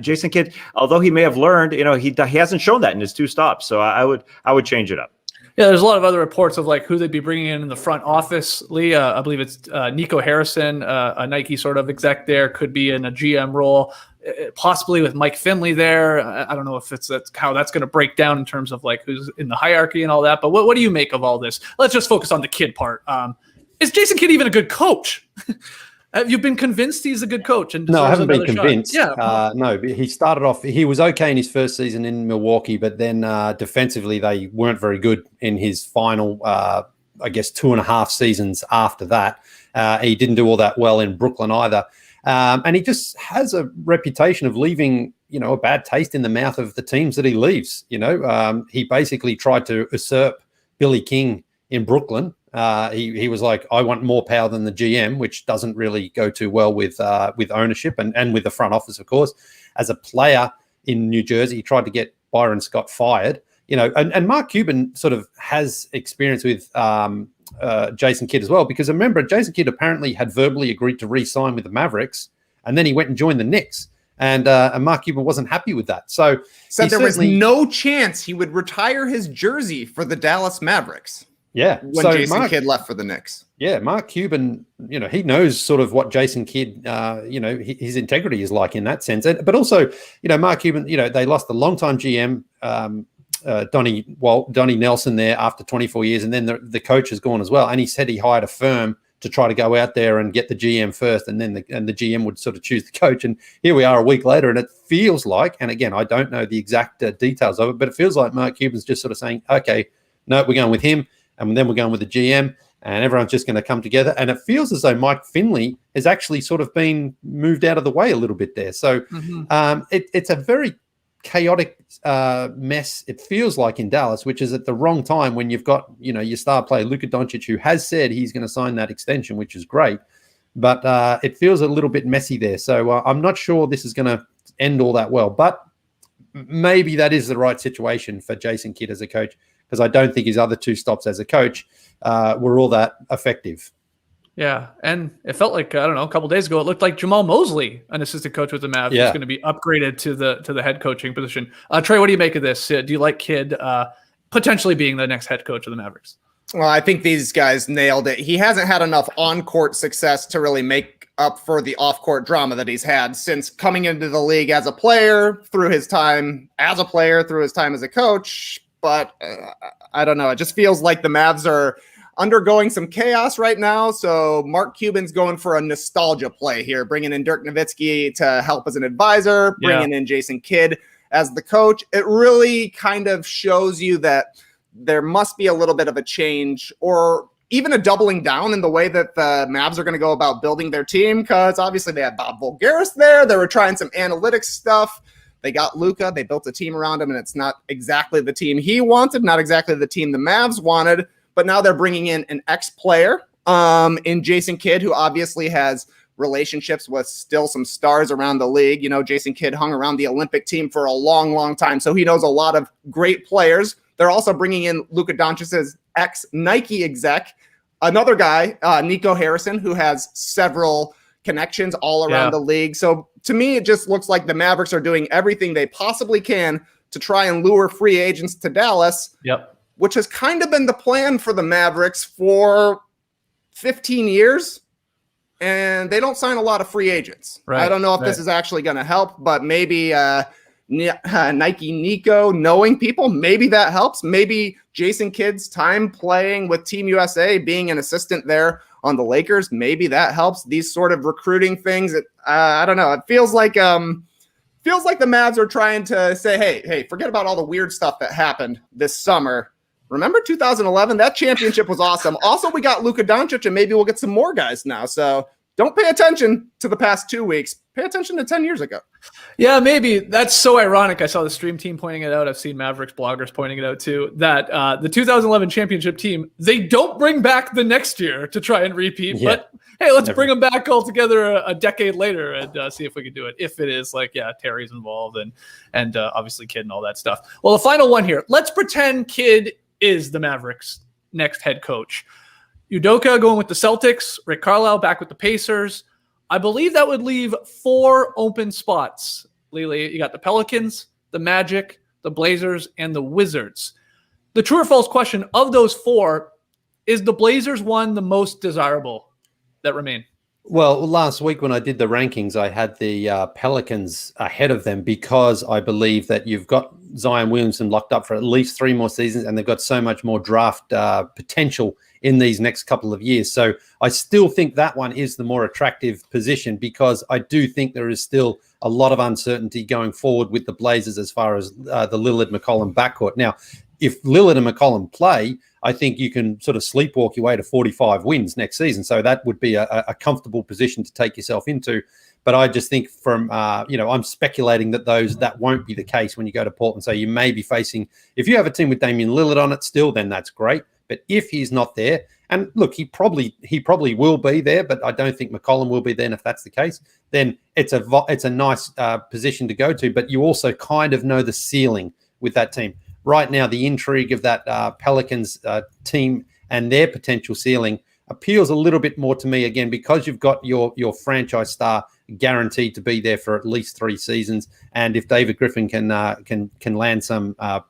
Jason Kidd, although he may have learned, he hasn't shown that in his 2 stops. So I would change it up. Yeah, there's a lot of other reports of like who they'd be bringing in the front office. Lee, I believe it's Nico Harrison, a Nike sort of exec there, could be in a GM role, possibly with Mike Finley there. I don't know if that's how that's going to break down in terms of like who's in the hierarchy and all that. But what do you make of all this? Let's just focus on the Kidd part. Is Jason Kidd even a good coach? Have you been convinced he's a good coach? And no, I haven't been convinced. Shot? Yeah. No, he started off, he was okay in his first season in Milwaukee, but then defensively they weren't very good in his final, I guess, 2.5 seasons after that. He didn't do all that well in Brooklyn either. And he just has a reputation of leaving, a bad taste in the mouth of the teams that he leaves. He basically tried to usurp Billy King in Brooklyn. He was like, I want more power than the GM, which doesn't really go too well with ownership and with the front office, of course. As a player in New Jersey, he tried to get Byron Scott fired, and Mark Cuban sort of has experience with Jason Kidd as well, because remember, Jason Kidd apparently had verbally agreed to re-sign with the Mavericks, and then he went and joined the Knicks. And Mark Cuban wasn't happy with that. So said there was no chance he would retire his jersey for the Dallas Mavericks. Yeah. When Jason Kidd left for the Knicks. Yeah. Mark Cuban, he knows sort of what Jason Kidd, his integrity is like in that sense. But also, Mark Cuban, they lost a longtime GM, Donnie Nelson there after 24 years. And then the coach has gone as well. And he said he hired a firm to try to go out there and get the GM first. And then the GM would sort of choose the coach. And here we are a week later. And it feels like, and again, I don't know the exact details of it, but it feels like Mark Cuban's just sort of saying, okay, no, we're going with him. And then we're going with the GM, and everyone's just going to come together. And it feels as though Mike Finley has actually sort of been moved out of the way a little bit there. So it's a very chaotic mess, it feels like, in Dallas, which is at the wrong time when you've got, your star player, Luka Doncic, who has said he's going to sign that extension, which is great. But it feels a little bit messy there. So I'm not sure this is going to end all that well. But maybe that is the right situation for Jason Kidd as a coach, because I don't think his other 2 stops as a coach were all that effective. Yeah, and it felt like, I don't know, a couple days ago, it looked like Jamal Mosley, an assistant coach with the Mavs, is going to be upgraded to the head coaching position. Trey, what do you make of this? Do you like Kidd potentially being the next head coach of the Mavericks? Well, I think these guys nailed it. He hasn't had enough on-court success to really make up for the off-court drama that he's had since coming into the league as a player, through his time as a player, through his time as a coach. But I don't know. It just feels like the Mavs are undergoing some chaos right now. So Mark Cuban's going for a nostalgia play here, bringing in Dirk Nowitzki to help as an advisor, bringing in Jason Kidd as the coach. It really kind of shows you that there must be a little bit of a change, or even a doubling down in the way that the Mavs are going to go about building their team, because obviously they had Bob Voulgaris there. They were trying some analytics stuff. They got Luka. They built a team around him, and it's not exactly the team he wanted, not exactly the team the Mavs wanted. But now they're bringing in an ex-player in Jason Kidd, who obviously has relationships with still some stars around the league. Jason Kidd hung around the Olympic team for a long, long time, so he knows a lot of great players. They're also bringing in Luka Doncic's ex-Nike exec, another guy, Nico Harrison, who has several connections all around the league. So to me, it just looks like the Mavericks are doing everything they possibly can to try and lure free agents to Dallas, which has kind of been the plan for the Mavericks for 15 years. And they don't sign a lot of free agents. I don't know if this is actually going to help, but maybe Nike Nico knowing people, maybe that helps. Maybe Jason Kidd's time playing with Team USA, being an assistant there on the Lakers, maybe that helps. These sort of recruiting things, I don't know. It feels like the Mavs are trying to say, hey, forget about all the weird stuff that happened this summer. Remember 2011? That championship was awesome. Also, we got Luka Doncic, and maybe we'll get some more guys now. So don't pay attention to the past 2 weeks. Pay attention to 10 years ago. Yeah, maybe. That's so ironic. I saw the stream team pointing it out. I've seen Mavericks bloggers pointing it out too, that the 2011 championship team, they don't bring back the next year to try and repeat. Yeah. But hey, let's bring them back all together a decade later and see if we can do it. If it is like, Terry's involved and obviously Kidd and all that stuff. Well, the final one here. Let's pretend Kidd is the Mavericks' next head coach. Udoka going with the Celtics, Rick Carlisle back with the Pacers. I believe that would leave 4 open spots. Lily, you got the Pelicans, the Magic, the Blazers, and the Wizards. the true or false question of those four, is the Blazers one the most desirable that remain? Well, last week when I did the rankings, I had the Pelicans ahead of them because I believe that you've got Zion Williamson locked up for at least 3 more seasons, and they've got so much more draft potential in these next couple of years. So I still think that one is the more attractive position because I do think there is still a lot of uncertainty going forward with the Blazers as far as the Lillard-McCollum backcourt. Now, if Lillard and McCollum play, I think you can sort of sleepwalk your way to 45 wins next season. So that would be a comfortable position to take yourself into. But I just think from, I'm speculating that that won't be the case when you go to Portland. So you may be facing, if you have a team with Damian Lillard on it still, then that's great. But if he's not there, and look, he probably will be there, but I don't think McCollum will be there. And if that's the case, then it's a nice position to go to. But you also kind of know the ceiling with that team. Right now, the intrigue of that Pelicans team and their potential ceiling appeals a little bit more to me, again, because you've got your franchise star guaranteed to be there for at least 3 seasons. And if David Griffin can land some, a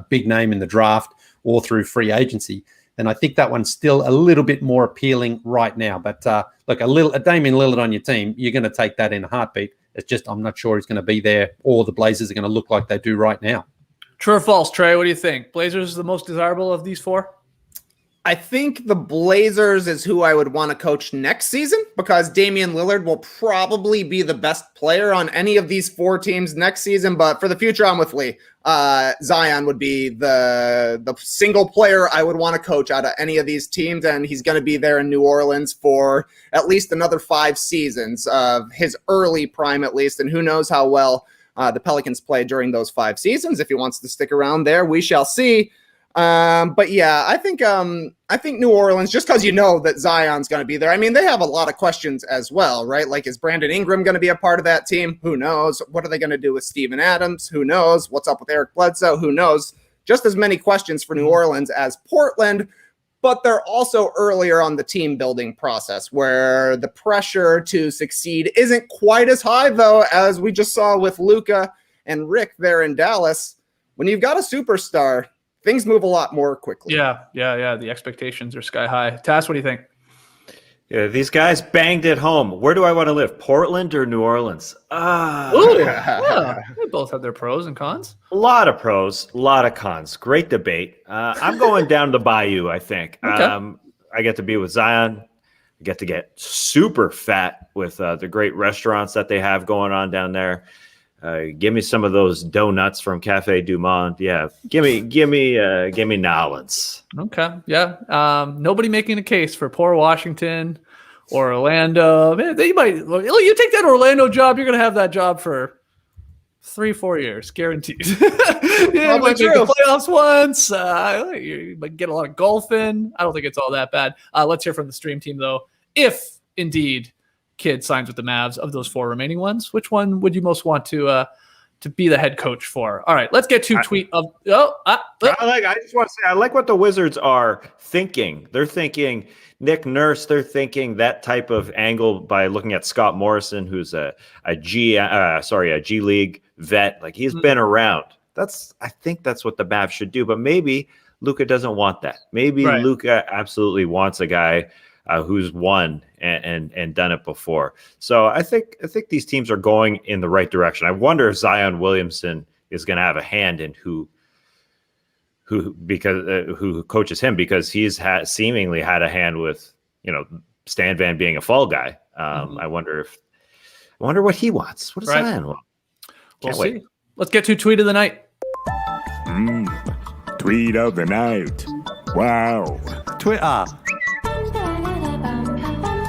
big name in the draft or through free agency, then I think that one's still a little bit more appealing right now. But look, a Damian Lillard on your team, you're going to take that in a heartbeat. It's just I'm not sure he's going to be there or the Blazers are going to look like they do right now. True or false, Trey? What do you think? Blazers is the most desirable of these 4? I think the Blazers is who I would want to coach next season because Damian Lillard will probably be the best player on any of these 4 teams next season. But for the future, I'm with Lee. Zion would be the single player I would want to coach out of any of these teams, and he's going to be there in New Orleans for at least another 5 seasons of his early prime, at least. And who knows how well the Pelicans play during those 5 seasons. If he wants to stick around there, we shall see. But yeah, I think New Orleans, just because you know that Zion's going to be there. I mean, they have a lot of questions as well, right? Like, is Brandon Ingram going to be a part of that team? Who knows? What are they going to do with Steven Adams? Who knows? What's up with Eric Bledsoe? Who knows? Just as many questions for New Orleans as Portland. But they're also earlier on the team building process where the pressure to succeed isn't quite as high, though, as we just saw with Luka and Rick there in Dallas. When you've got a superstar, things move a lot more quickly. Yeah. The expectations are sky high. Tass, what do you think? Yeah, these guys banged it home. Where do I want to live, Portland or New Orleans? They both have their pros and cons. A lot of pros, a lot of cons. Great debate. I'm going down the bayou, I think. Okay. I get to be with Zion. I get to get super fat with the great restaurants that they have going on down there. Give me some of those donuts from Cafe Du Monde. Yeah, give me Nolans. Okay, yeah. Nobody making a case for poor Washington or Orlando. Man, you take that Orlando job, you're gonna have that job for 3-4 years, guaranteed. You might make the playoffs once. You might get a lot of golf in. I don't think it's all that bad. Let's hear from the stream team though. If indeed Kidd signs with the Mavs, of those 4 remaining ones, which one would you most want to be the head coach for? All right, let's get to tweet of. I just want to say I like what the Wizards are thinking. They're thinking Nick Nurse. They're thinking that type of angle by looking at Scott Morrison, who's a G League vet. Like he's been around. I think that's what the Mavs should do. But maybe Luka doesn't want that. Maybe Luka absolutely wants a guy who's won and done it before. So I think these teams are going in the right direction. I wonder if Zion Williamson is going to have a hand in who coaches him, because he's seemingly had a hand with Stan Van being a fall guy. I wonder what he wants. What does Zion want? We'll see. Let's get to tweet of the night. Tweet of the night. Wow. Twitter.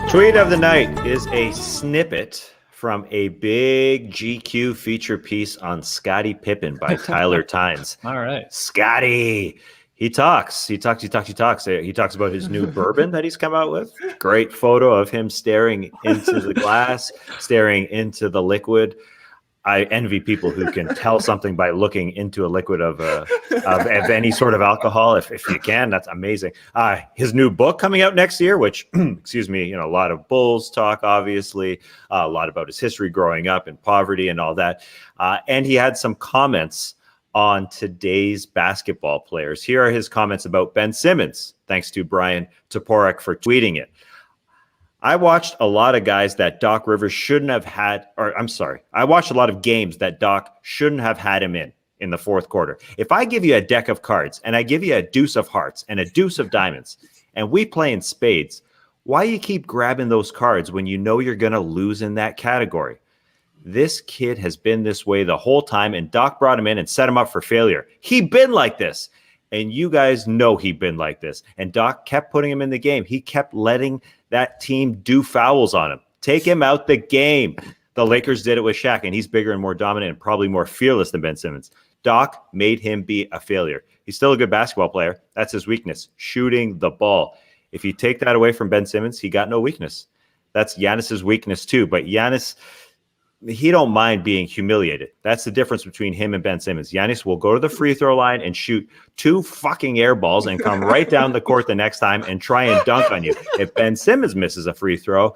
Tweet of the night is a snippet from a big GQ feature piece on Scottie Pippen by Tyler Tynes. All right. Scottie. He talks about his new bourbon that he's come out with. Great photo of him staring into the glass, staring into the liquid. I envy people who can tell something by looking into a liquid of any sort of alcohol. If you can, that's amazing. His new book coming out next year, which, excuse me, a lot of Bulls talk, obviously, a lot about his history growing up in poverty and all that. And he had some comments on today's basketball players. Here are his comments about Ben Simmons, thanks to Brian Toporek for tweeting it. I watched a lot of guys that Doc Rivers shouldn't have had, I watched a lot of games that Doc shouldn't have had him in the fourth quarter. If I give you a deck of cards and I give you a deuce of hearts and a deuce of diamonds and we play in spades, why you keep grabbing those cards when you know you're going to lose in that category? This kid has been this way the whole time, and Doc brought him in and set him up for failure. He been like this, and you guys know he been like this. And Doc kept putting him in the game. He kept letting that team do fouls on him. Take him out the game. The Lakers did it with Shaq, and he's bigger and more dominant and probably more fearless than Ben Simmons. Doc made him be a failure. He's still a good basketball player. That's his weakness, shooting the ball. If you take that away from Ben Simmons, he got no weakness. That's Giannis's weakness too. But Giannis, he don't mind being humiliated. That's the difference between him and Ben Simmons. Giannis will go to the free throw line and shoot 2 fucking air balls and come right down the court the next time and try and dunk on you. If Ben Simmons misses a free throw,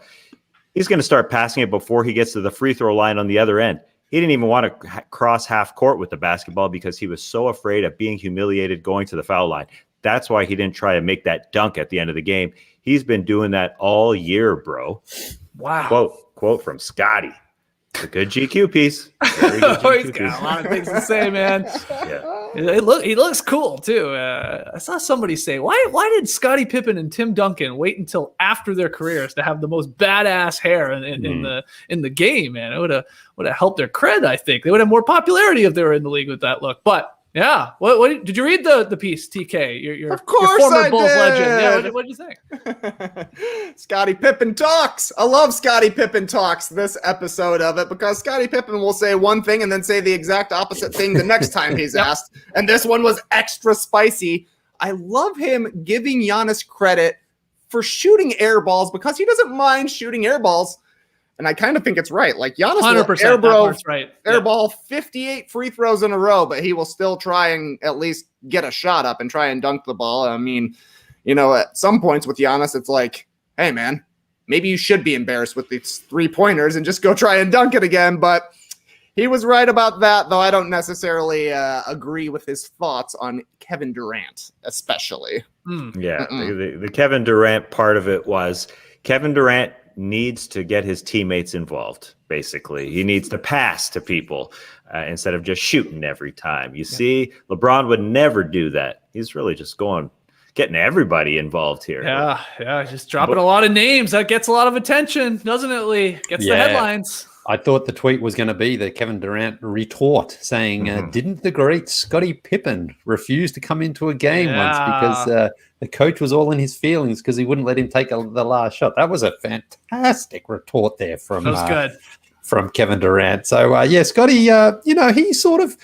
he's going to start passing it before he gets to the free throw line on the other end. He didn't even want to cross half court with the basketball because he was so afraid of being humiliated going to the foul line. That's why he didn't try to make that dunk at the end of the game. He's been doing that all year, bro. Wow. Quote from Scottie. It's a good GQ piece. He's got a lot of things to say, man. Yeah. He looks cool too. I saw somebody say, "Why did Scottie Pippen and Tim Duncan wait until after their careers to have the most badass hair in the game?" Man, it would have helped their cred. I think they would have more popularity if they were in the league with that look. But yeah, what did you read the piece, TK? Your Of course, your former I Bulls did. legend. Yeah, what did you think? Scottie Pippen talks. I love Scottie Pippen talks, this episode of it, because Scottie Pippen will say one thing and then say the exact opposite thing the next time he's asked. And this one was extra spicy. I love him giving Giannis credit for shooting air balls because he doesn't mind shooting air balls. And I kind of think it's right. Like Giannis will 100% airball 58 free throws in a row, but he will still try and at least get a shot up and try and dunk the ball. I mean, at some points with Giannis, it's like, hey, man, maybe you should be embarrassed with these 3-pointers and just go try and dunk it again. But he was right about that, though I don't necessarily agree with his thoughts on Kevin Durant, especially. Yeah, the Kevin Durant part of it was Kevin Durant needs to get his teammates involved, basically. He needs to pass to people instead of just shooting every time. You see, LeBron would never do that. He's really just getting everybody involved here. Yeah, just dropping a lot of names. That gets a lot of attention, doesn't it, Lee? Gets the headlines. I thought the tweet was going to be the Kevin Durant retort saying, didn't the great Scottie Pippen refuse to come into a game once because the coach was all in his feelings because he wouldn't let him take the last shot? That was a fantastic retort there from Kevin Durant. So, Scottie, he sort of,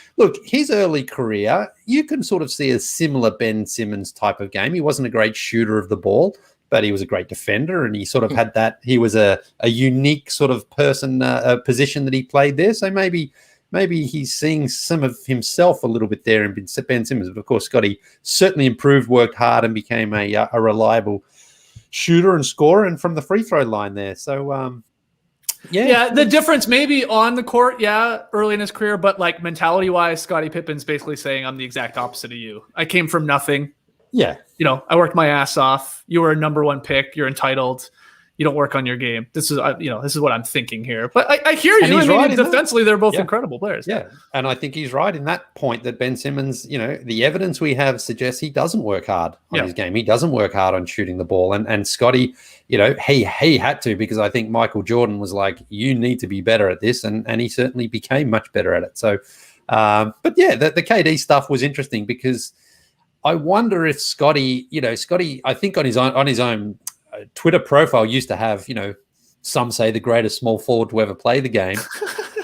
his early career, you can sort of see a similar Ben Simmons type of game. He wasn't a great shooter of the ball, but he was a great defender, and he sort of had that. He was a unique sort of position that he played there. So maybe he's seeing some of himself a little bit there in Ben Simmons. But of course, Scottie certainly improved, worked hard, and became a reliable shooter and scorer, and from the free throw line there. So, the difference maybe on the court, early in his career, but like mentality-wise, Scottie Pippen's basically saying, "I'm the exact opposite of you. I came from nothing. Yeah. I worked my ass off. You were a number 1 pick. You're entitled. You don't work on your game." This is what I'm thinking here. But I hear you. He's right defensively, they're both incredible players. Yeah. And I think he's right in that point that Ben Simmons, the evidence we have suggests he doesn't work hard on his game. He doesn't work hard on shooting the ball. And Scottie, he had to, because I think Michael Jordan was like, you need to be better at this. And he certainly became much better at it. So, the KD stuff was interesting because I wonder if Scottie, I think on his own Twitter profile used to have, some say the greatest small forward to ever play the game.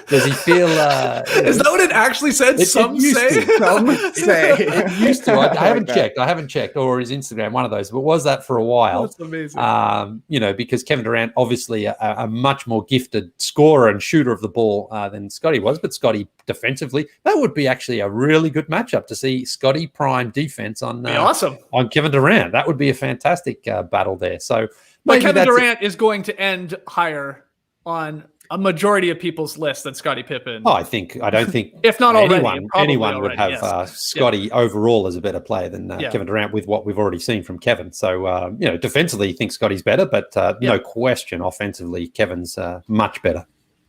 Does he feel? Is that what it actually said? Some say. It used to. I haven't checked. I haven't checked, or his Instagram, one of those. But was that for a while? That's amazing. Because Kevin Durant, obviously a much more gifted scorer and shooter of the ball than Scottie was. But Scottie defensively, that would be actually a really good matchup to see Scottie prime defense on awesome on Kevin Durant. That would be a fantastic battle there. So, but Kevin Durant is going to end higher on a majority of people's list than Scottie Pippen. Oh, I don't think if not already, anyone would already, have yes. Scottie overall as a better player than Yeah. Kevin Durant with what we've already seen from Kevin. So, defensively, you think Scottie's better, but no question, offensively, Kevin's much better.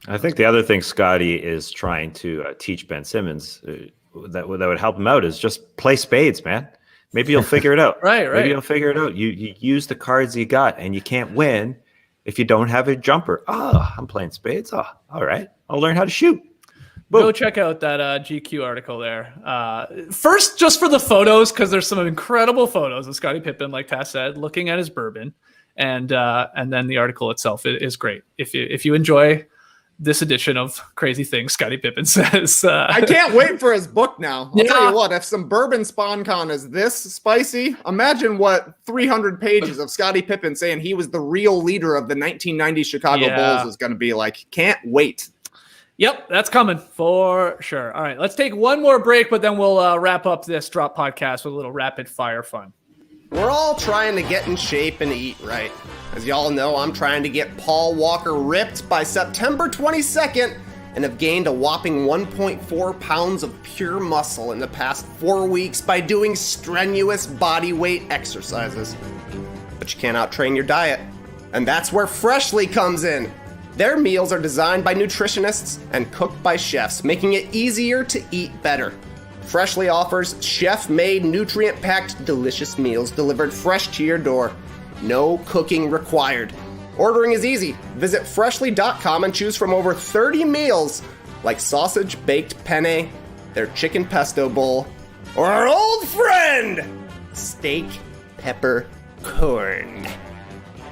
I think the other thing Scottie is trying to teach Ben Simmons that would help him out is just play spades, man. Maybe you'll figure it out. Right. Maybe you'll figure it out. You use the cards you got, and you can't win if you don't have a jumper. Oh, I'm playing spades. Oh, all right. I'll learn how to shoot. Boom. Go check out that GQ article there. First, just for the photos, because there's some incredible photos of Scottie Pippen, like Tass said, looking at his bourbon, and then the article itself is great. If you enjoy this edition of Crazy Things Scottie Pippen says. I can't wait for his book now. I'll tell Yeah. you what, if some bourbon SpawnCon is this spicy, imagine what 300 pages of Scottie Pippen saying he was the real leader of the 1990 Chicago Bulls is going to be like. Can't wait. Yep, that's coming for sure. All right, let's take one more break, but then we'll wrap up this Drop podcast with a little rapid fire fun. We're all trying to get in shape and eat right. As y'all know, I'm trying to get Paul Walker ripped by September 22nd and have gained a whopping 1.4 pounds of pure muscle in the past 4 weeks by doing strenuous body weight exercises. But you can't out-train your diet. And that's where Freshly comes in. Their meals are designed by nutritionists and cooked by chefs, making it easier to eat better. Freshly offers chef-made, nutrient-packed, delicious meals delivered fresh to your door. No cooking required. Ordering is easy. Visit Freshly.com and choose from over 30 meals like sausage baked penne, their chicken pesto bowl, or our old friend, steak pepper corn.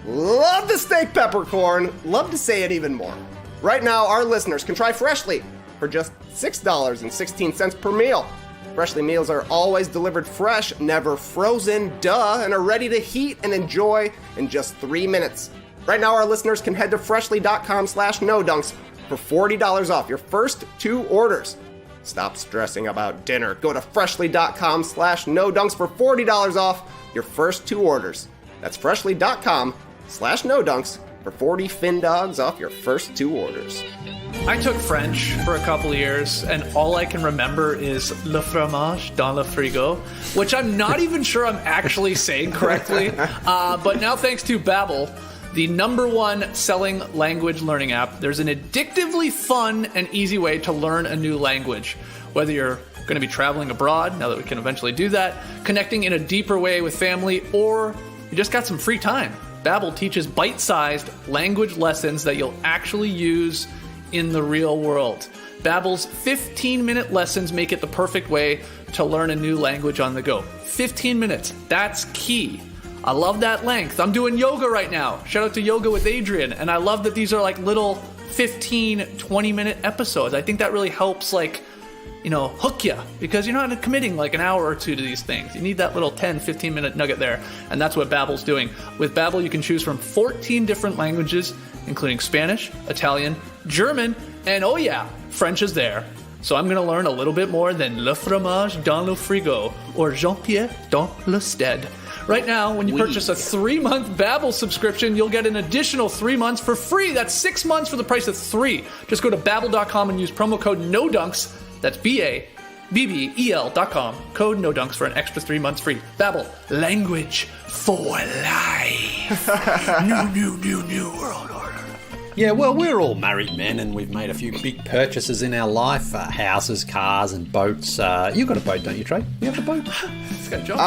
Love the steak peppercorn. Love to say it even more. Right now, our listeners can try Freshly for just $6.16 per meal. Freshly meals are always delivered fresh, never frozen, and are ready to heat and enjoy in just 3 minutes. Right now, our listeners can head to freshly.com/nodunks for $40 off your first 2 orders. Stop stressing about dinner. Go to freshly.com/nodunks for $40 off your first 2 orders. That's freshly.com/nodunks for 40 fin dogs off your first 2 orders. I took French for a couple of years, and all I can remember is le fromage dans le frigo, which I'm not even sure I'm actually saying correctly. But now, thanks to Babbel, the #1 selling language learning app, there's an addictively fun and easy way to learn a new language. Whether you're going to be traveling abroad, now that we can eventually do that, connecting in a deeper way with family, or you just got some free time. Babbel teaches bite-sized language lessons that you'll actually use in the real world. Babbel's 15-minute lessons make it the perfect way to learn a new language on the go. 15 minutes, that's key. I love that length. I'm doing yoga right now. Shout out to Yoga with Adrian. And I love that these are like little 15, 20-minute episodes. I think that really helps, hook you, because you're not committing like an hour or 2 to these things. You need that little 10, 15-minute nugget there, and that's what Babbel's doing. With Babbel, you can choose from 14 different languages, including Spanish, Italian, German, and oh yeah, French is there. So I'm going to learn a little bit more than le fromage dans le frigo, or Jean-Pierre dans le stade. Right now, when you purchase a 3-month Babbel subscription, you'll get an additional 3 months for free. That's 6 months for the price of 3. Just go to Babbel.com and use promo code NODUNKS. That's BABBEL.com. Code NODUNKS for an extra 3 months free. Babbel, language for life. New world order. Yeah, well, we're all married men, and we've made a few big purchases in our life. Houses, cars, and boats. You've got a boat, don't you, Trey? You have a boat? It's got a job.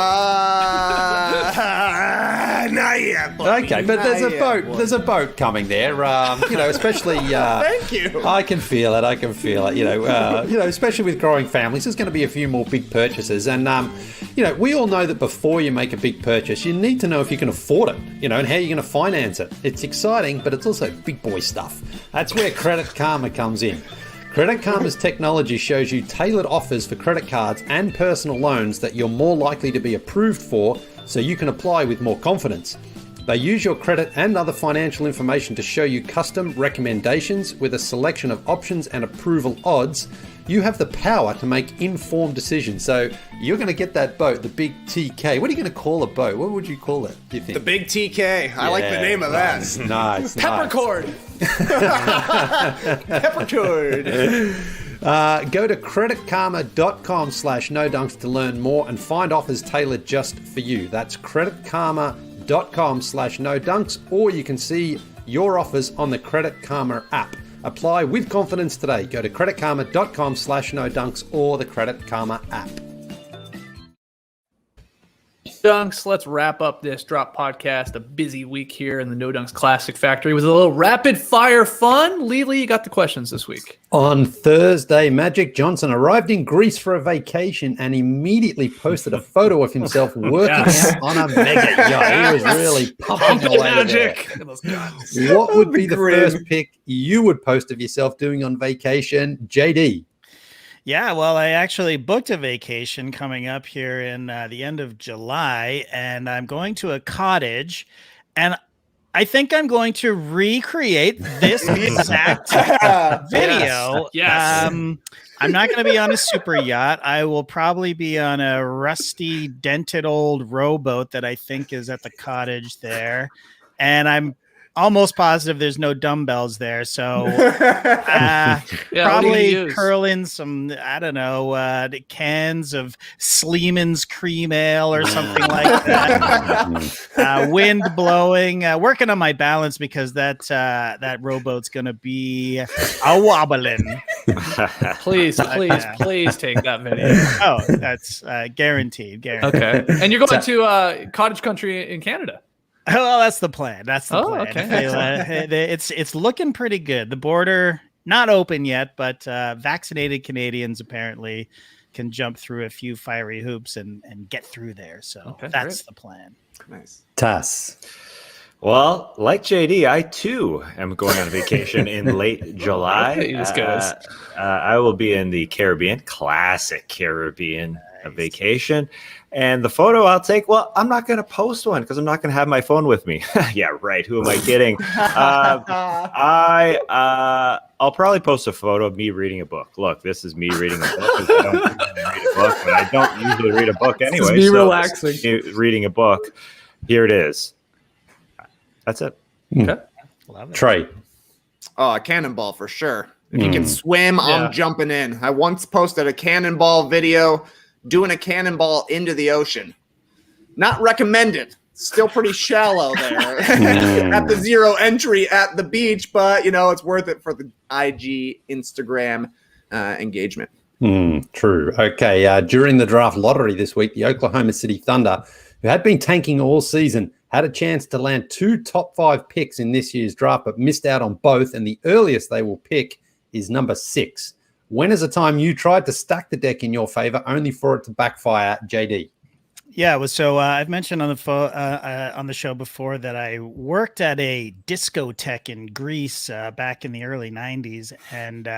Not yet, buddy. Okay, but there's a boat. There's a boat coming there. Especially. Thank you. I can feel it. Especially with growing families, there's going to be a few more big purchases, and we all know that before you make a big purchase, you need to know if you can afford it. And how you're going to finance it. It's exciting, but it's also big boy stuff. That's where Credit Karma comes in. Credit Karma's technology shows you tailored offers for credit cards and personal loans that you're more likely to be approved for, so you can apply with more confidence. They use your credit and other financial information to show you custom recommendations with a selection of options and approval odds. You have the power to make informed decisions. So you're going to get that boat, the big TK. What are you going to call a boat? What would you call it, do you think? The big TK. I like the name of that. Nice. Peppercord. Peppercord. Go to creditkarma.com/nodunks to learn more and find offers tailored just for you. That's creditkarma.com/nodunks, or you can see your offers on the Credit Karma app. Apply with confidence today. Go to creditkarma.com/nodunks or the Credit Karma app. Dunks, let's wrap up this Drop podcast. A busy week here in the No Dunks Classic Factory with a little rapid fire fun. Lely, you got the questions this week. On Thursday, Magic Johnson arrived in Greece for a vacation and immediately posted a photo of himself working out on a mega yacht. He was really pumping away Magic. there. What would be the first pic you would post of yourself doing on vacation, JD? Yeah, well, I actually booked a vacation coming up here in the end of July, and I'm going to a cottage, and I think I'm going to recreate this exact video. Yes. I'm not going to be on a super yacht. I will probably be on a rusty, dented old rowboat that I think is at the cottage there, and I'm almost positive there's no dumbbells there, so probably curling some, I don't know, the cans of Sleeman's cream ale or something like that. Wind blowing, working on my balance because that rowboat's gonna be a wobbling. Please take that video. Oh, that's guaranteed. Okay, and you're going to cottage country in Canada. Well, that's the plan. That's the plan. Okay. It's looking pretty good. The border not open yet, but vaccinated Canadians apparently can jump through a few fiery hoops and get through there. So that's the plan. Nice. Tass. Well, like JD, I too am going on vacation in late July. I will be in the Caribbean, classic Caribbean vacation. And the photo I'll take, well, I'm not going to post one because I'm not going to have my phone with me. Yeah, right. Who am I kidding? I'll probably post a photo of me reading a book. Look, this is me reading a book. I don't usually read a book, but I don't usually read a book anyway. It's me relaxing. Reading a book. Here it is. That's it. Okay. Love it. Trey. Oh, a cannonball for sure. If you can swim, I'm jumping in. I once posted a cannonball video doing a cannonball into the ocean. Not recommended. Still pretty shallow there at the zero entry at the beach, but it's worth it for the IG Instagram engagement. True. Okay. During the draft lottery this week, the Oklahoma City Thunder, who had been tanking all season, had a chance to land 2 top 5 picks in this year's draft, but missed out on both. And the earliest they will pick is number 6. When is the time you tried to stack the deck in your favor only for it to backfire, JD? Yeah, so I've mentioned on the show before that I worked at a discotheque in Greece back in the early 90s, and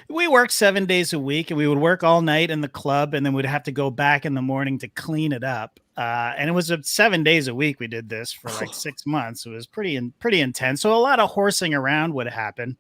we worked 7 days a week, and we would work all night in the club, and then we'd have to go back in the morning to clean it up. And it was 7 days a week we did this for like 6 months. It was pretty intense. So a lot of horsing around would happen.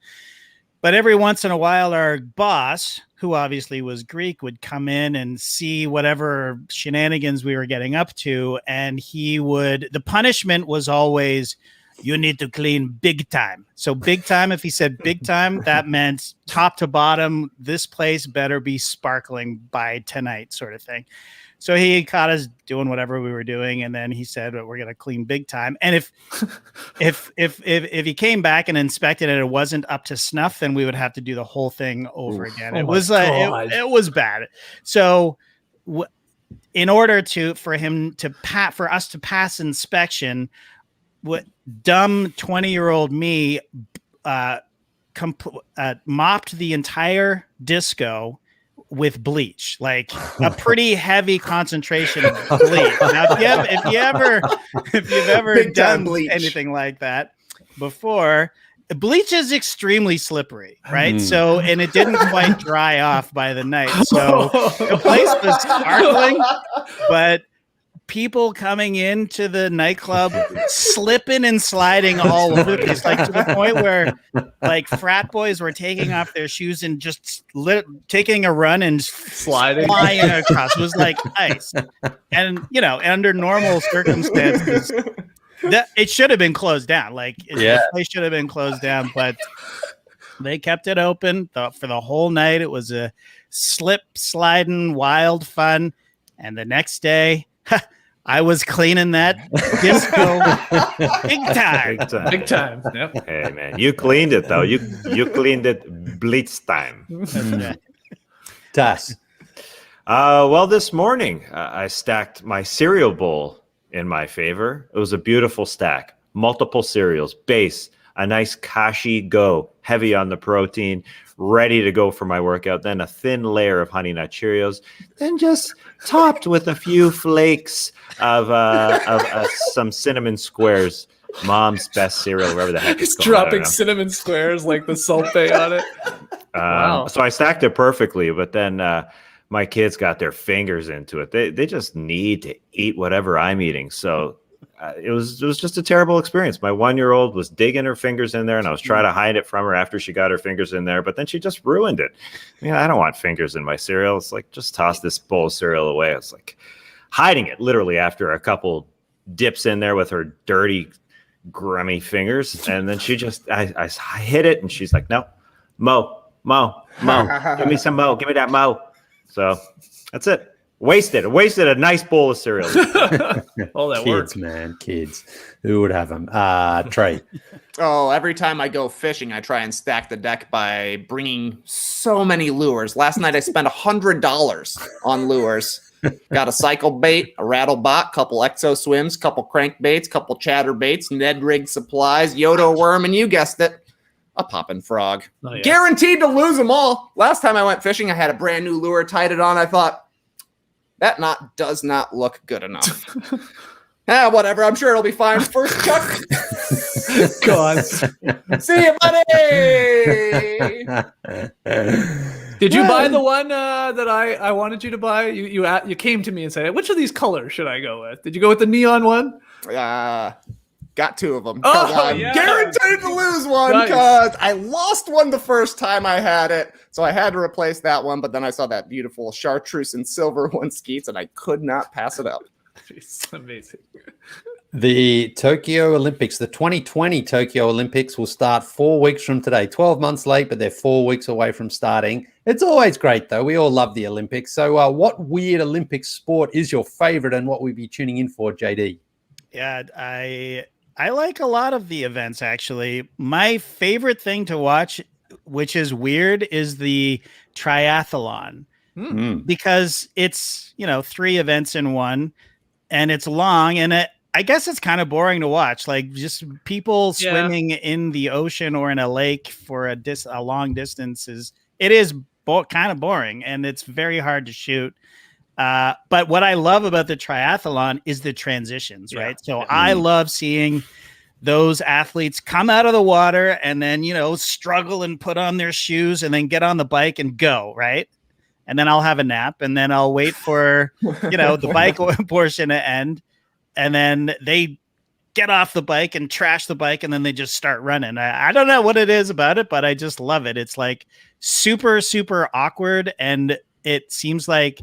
But every once in a while, our boss, who obviously was Greek, would come in and see whatever shenanigans we were getting up to. And the punishment was always, you need to clean big time. So big time, if he said big time, that meant top to bottom, this place better be sparkling by tonight sort of thing. So he caught us doing whatever we were doing, and then he said, "We're going to clean big time." And if he came back and inspected it, it wasn't up to snuff, then we would have to do the whole thing over again. It was it was bad. So in order for us to pass inspection, what dumb 20-year-old me mopped the entire disco with bleach, like a pretty heavy concentration of bleach. Now, if you've ever done anything like that before, bleach is extremely slippery, right? So, and it didn't quite dry off by the night. So the place was sparkling, but people coming into the nightclub slipping and sliding all over the place, like to the point where like frat boys were taking off their shoes and just taking a run and Sliding. flying across. It was like ice. And, you know, under normal circumstances, it should have been closed down. Like, the place should have been closed down, but they kept it open for the whole night. It was a slip, sliding, wild fun. And the next day, I was cleaning that disco big time. Yep. Hey man, you cleaned it though. You cleaned it blitz time. Tas. Well, this morning I stacked my cereal bowl in my favor. It was a beautiful stack. Multiple cereals, base, a nice Kashi Go, heavy on the protein, ready to go for my workout. Then a thin layer of Honey Nut Cheerios, then just topped with a few flakes of some cinnamon squares. Mom's best cereal, wherever the heck It's dropping cinnamon squares like the sulfate on it. Wow. So I stacked it perfectly, but then my kids got their fingers into it. They just need to eat whatever I'm eating. So it was just a terrible experience. My 1-year-old was digging her fingers in there, and I was trying to hide it from her after she got her fingers in there, but then she just ruined it. I mean, I don't want fingers in my cereal. It's like, just toss this bowl of cereal away. It's like hiding it literally after a couple dips in there with her dirty, grummy fingers. And then she just, I hit it, and she's like, no, Mo, give me some Mo, give me that Mo. So that's it. Wasted a nice bowl of cereal. All that Kids, work. man, kids. Who would have them? Trey. Oh, every time I go fishing, I try and stack the deck by bringing so many lures. Last night I spent $100 on lures. Got a cycle bait, a rattle bot, couple exo swims, couple crankbaits, couple chatter baits, Ned rig supplies, Yodo worm, and you guessed it, a poppin' frog. Oh, yeah. Guaranteed to lose them all. Last time I went fishing, I had a brand new lure, tied it on. I thought, that knot does not look good enough. Whatever. I'm sure it'll be fine. First chuck. God. See you, buddy. Did you buy the one that I wanted you to buy? You came to me and said, which of these colors should I go with? Did you go with the neon one? Got 2 of them. Oh, I'm yeah. guaranteed to lose one because I lost one the first time I had it. So I had to replace that one. But then I saw that beautiful chartreuse and silver one skeets, and I could not pass it up. It's amazing. The Tokyo Olympics, the 2020 Tokyo Olympics will start 4 weeks from today. 12 months late, but they're 4 weeks away from starting. It's always great, though. We all love the Olympics. So what weird Olympic sport is your favorite, and what we'll be tuning in for, JD? Yeah, I like a lot of the events, actually. My favorite thing to watch, which is weird, is the triathlon. Because it's, 3 events in one, and it's long, and I guess it's kind of boring to watch. Like, just people swimming in the ocean or in a lake for a long distance it is kind of boring, and it's very hard to shoot. But what I love about the triathlon is the transitions, right? So I love seeing those athletes come out of the water and then, struggle and put on their shoes and then get on the bike and go, right? And then I'll have a nap, and then I'll wait for, the bike portion to end. And then they get off the bike and trash the bike, and then they just start running. I don't know what it is about it, but I just love it. It's like super, super awkward, and it seems like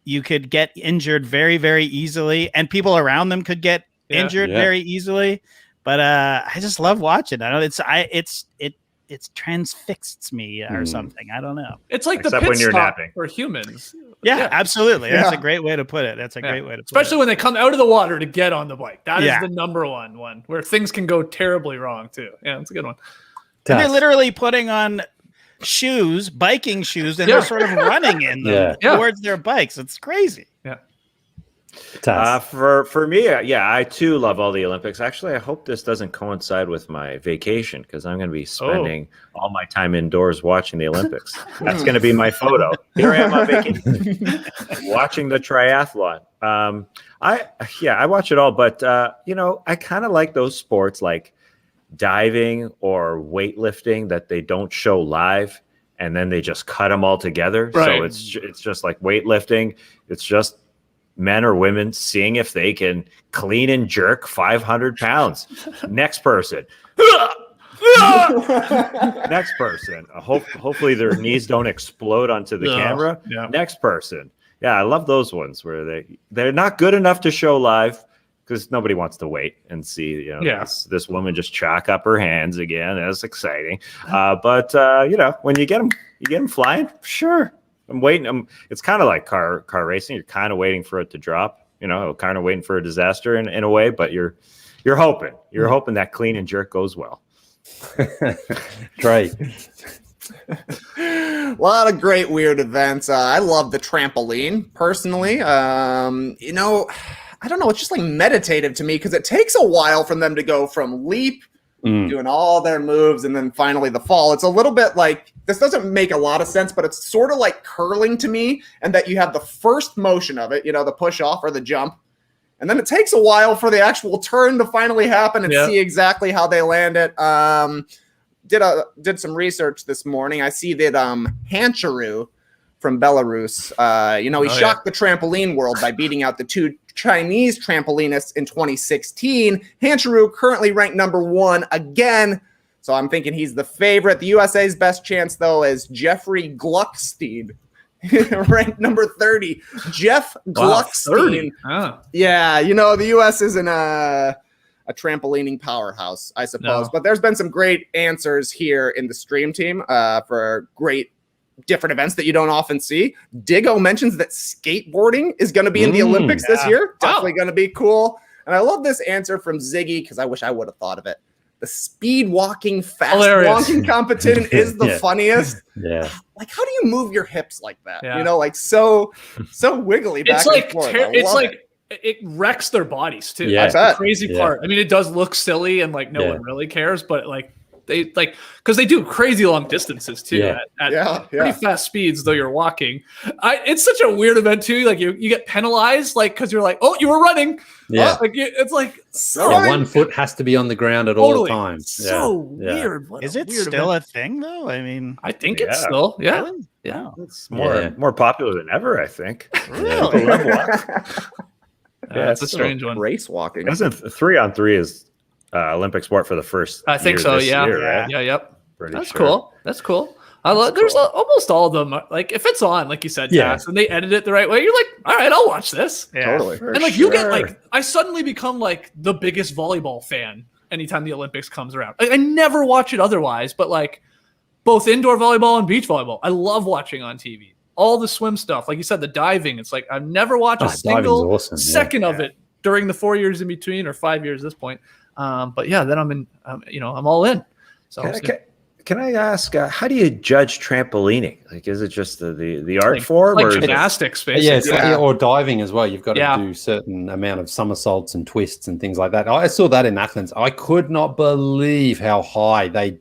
you could get injured very, very easily, and people around them could get injured very easily. But I just love watching. I know it transfixes me or something. I don't know. It's like Except the pit when you're stop napping. for humans. Yeah, absolutely. That's a great way to put it. That's a great way to put Especially it. when they come out of the water to get on the bike. That is the number one where things can go terribly wrong too. Yeah, it's a good one. And they're literally putting on shoes, biking shoes, and they're sort of running in them towards their bikes. It's crazy. Yeah. For me, I too love all the Olympics. Actually, I hope this doesn't coincide with my vacation, because I'm going to be spending all my time indoors watching the Olympics. That's going to be my photo. Here I am on vacation, watching the triathlon. I watch it all, but I kind of like those sports like diving or weightlifting that they don't show live, and then they just cut them all together. Right. So it's just like weightlifting. It's just men or women seeing if they can clean and jerk 500 pounds. Next person. Next person. Hopefully their knees don't explode onto the camera. Yeah. Next person. Yeah, I love those ones where they're not good enough to show live because nobody wants to wait and see this woman just chalk up her hands again. That's exciting. But when you get them flying, sure. I'm waiting. It's kind of like car racing. You're kind of waiting for it to drop. Kind of waiting for a disaster in a way. But you're hoping. You're hoping that clean and jerk goes well. Great. A lot of great weird events. I love the trampoline personally. I don't know. It's just like meditative to me because it takes a while for them to go from leap, doing all their moves, and then finally the fall. It's a little bit like, this doesn't make a lot of sense, but it's sort of like curling to me, and that you have the first motion of it, the push off or the jump. And then it takes a while for the actual turn to finally happen and see exactly how they land it. Did some research this morning. I see that Hancharu from Belarus, he shocked the trampoline world by beating out the two Chinese trampolinists in 2016. Hancharu currently ranked number 1 again. So I'm thinking he's the favorite. The USA's best chance, though, is Jeffrey Gluckstein. Ranked number 30. Jeff Gluckstein. Yeah, the U.S. isn't a trampolining powerhouse, I suppose. No. But there's been some great answers here in the stream team for great different events that you don't often see. Diggo mentions that skateboarding is going to be in the Olympics this year. Definitely going to be cool. And I love this answer from Ziggy because I wish I would have thought of it. The speed walking, fast walking competition is the funniest. Yeah. Like, how do you move your hips like that? Yeah. So wiggly back and forth. It wrecks their bodies too. Yeah. That's the crazy part. I mean, it does look silly and no one really cares, but they because they do crazy long distances too at pretty fast speeds, though you're walking. It's such a weird event too. Like you get penalized because you're like, oh, you were running. Yeah. It's like one foot has to be on the ground at all times. So weird. Is it still a thing though? I mean, I think it's still Really? Yeah. It's more popular than ever, I think. Really? It's a strange one. Race walking. Isn't 3-on-3 is Olympic sport for the first? I think so. Year, right? Yeah. Yep. Pretty That's sure. cool. That's cool. There's almost all of them. Like if it's on, like you said, Tass, and they edit it the right way, you're like, all right, I'll watch this. Yeah, totally. And you get I suddenly become the biggest volleyball fan anytime the Olympics comes around. I never watch it otherwise, but both indoor volleyball and beach volleyball, I love watching on TV. All the swim stuff, like you said, the diving. It's like I've never watched a single second of it during the 4 years in between, or 5 years at this point. But then I'm all in. So can I ask, how do you judge trampolining? Is it just the art form, or gymnastics, basically? Or diving as well. You've got to do certain amount of somersaults and twists and things like that. I saw that in Athens. I could not believe how high they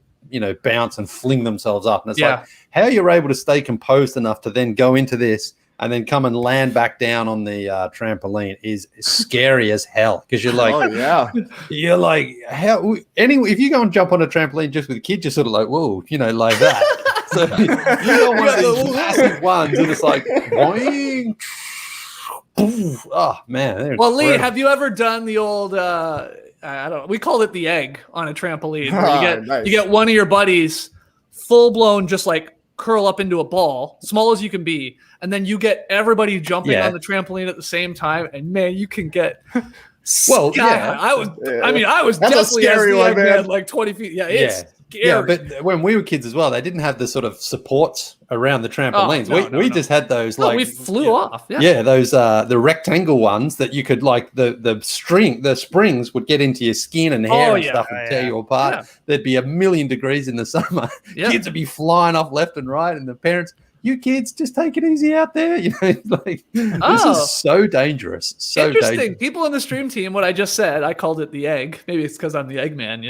bounce and fling themselves up. And it's like, how you're able to stay composed enough to then go into this and then come and land back down on the trampoline is scary as hell. Because you're like, you're like, how? Anyway, if you go and jump on a trampoline just with a kid, you're sort of like, whoa, like that. So you got one of these massive ones, and it's like, boing. Oh man. Well, Lee, have you ever done the old? We called it the egg on a trampoline. Where you get one of your buddies full blown, just curl up into a ball, small as you can be, and then you get everybody jumping on the trampoline at the same time, and man, you can get I was That's definitely a scary one, man. 20 feet. Yeah, it's scary. Yeah, but when we were kids as well, they didn't have the sort of supports around the trampolines. We just had those we flew off. Those the rectangle ones that you could the springs would get into your skin and hair and stuff and tear you apart. Yeah. There'd be 1,000,000 degrees in the summer. Yeah. Kids would be flying off left and right, and the parents, you kids, just take it easy out there. This is so dangerous. So interesting. Dangerous. People in the stream team, what I just said, I called it the egg. Maybe it's because I'm the Eggman.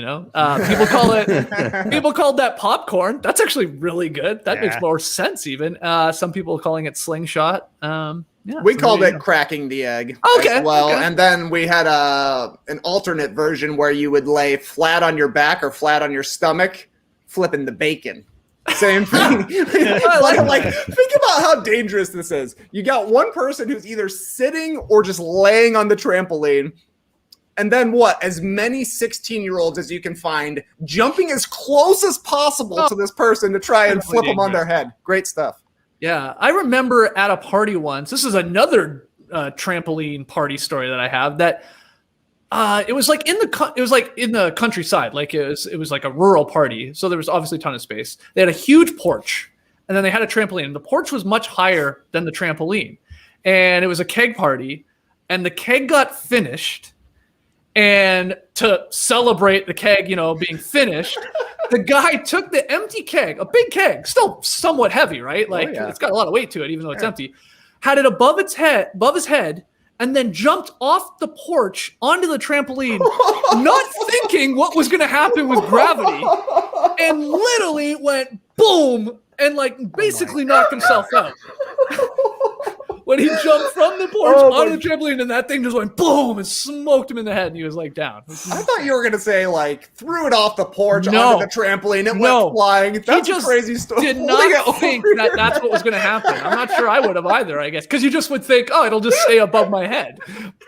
People call it. People called that popcorn. That's actually really good. That makes more sense. Even some people are calling it slingshot. We called it cracking the egg. Okay. As well, and then we had an alternate version where you would lay flat on your back or flat on your stomach, flipping the bacon. Same thing. like, think about how dangerous this is. You got one person who's either sitting or just laying on the trampoline. And then what? As many 16-year-olds as you can find, jumping as close as possible to this person to try and flip them on their head. Great stuff. Yeah, I remember at a party once. This is another trampoline party story that I have. That it was like in the countryside. Like it was like a rural party. So there was obviously a ton of space. They had a huge porch, and then they had a trampoline. And the porch was much higher than the trampoline, and it was a keg party. And the keg got finished. And to celebrate the keg, being finished, the guy took the empty keg, a big keg, still somewhat heavy, right? Like It's got a lot of weight to it, even though it's empty. Had it above his head, and then jumped off the porch onto the trampoline, not thinking what was going to happen with gravity, and literally went boom and basically knocked himself out. When he jumped from the porch onto the trampoline, and that thing just went boom and smoked him in the head, and he was down. I thought you were going to say threw it off the porch onto the trampoline. It went flying. That's a crazy story. Did not think that that's what was going to happen. I'm not sure I would have either, I guess, because you just would think, it'll just stay above my head.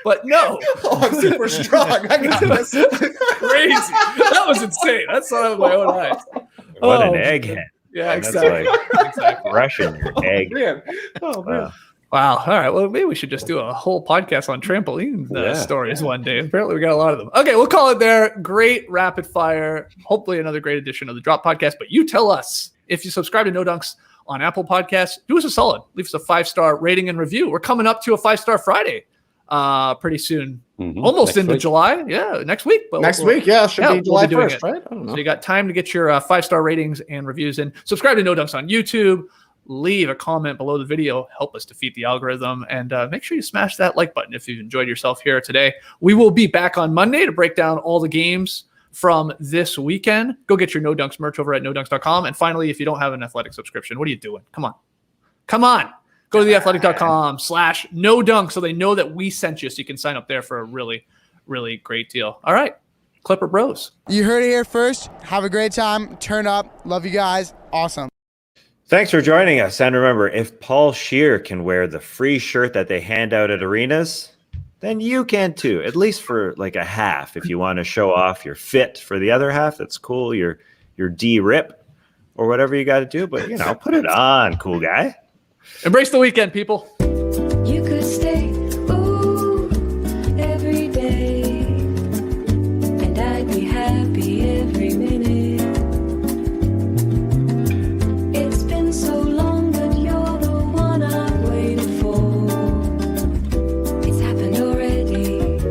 But no. I'm super strong. I got this. Crazy. That was insane. That's saw with my own eyes. What an egghead. Yeah, exactly. Exactly. Rushing your egg. Man. Oh, man. Wow. All right. Well, maybe we should just do a whole podcast on trampoline stories one day. Apparently, we got a lot of them. Okay, we'll call it there. Great rapid fire. Hopefully, another great edition of the Drop Podcast. But you tell us if you subscribe to No Dunks on Apple Podcasts. Do us a solid. Leave us a 5-star rating and review. We're coming up to a 5-star Friday pretty soon. Almost next into week. July. Yeah, next week. But Next week, should be July 1st, right? I don't know. So you got time to get your 5-star ratings and reviews in. Subscribe to No Dunks on YouTube. Leave a comment below the video. Help us defeat the algorithm. And make sure you smash that like button if you've enjoyed yourself here today. We will be back on Monday to break down all the games from this weekend. Go get your No Dunks merch over at nodunks.com. And finally, if you don't have an Athletic subscription, what are you doing? Come on. Go to theathletic.com/no dunk so they know that we sent you, so you can sign up there for a really, really great deal. All right. Clipper Bros. You heard it here first. Have a great time. Turn up. Love you guys. Awesome. Thanks for joining us. And remember, if Paul Scheer can wear the free shirt that they hand out at arenas, then you can too, at least for a half. If you want to show off your fit for the other half, that's cool. Your D-rip or whatever you got to do. But, put it on, cool guy. Embrace the weekend, people.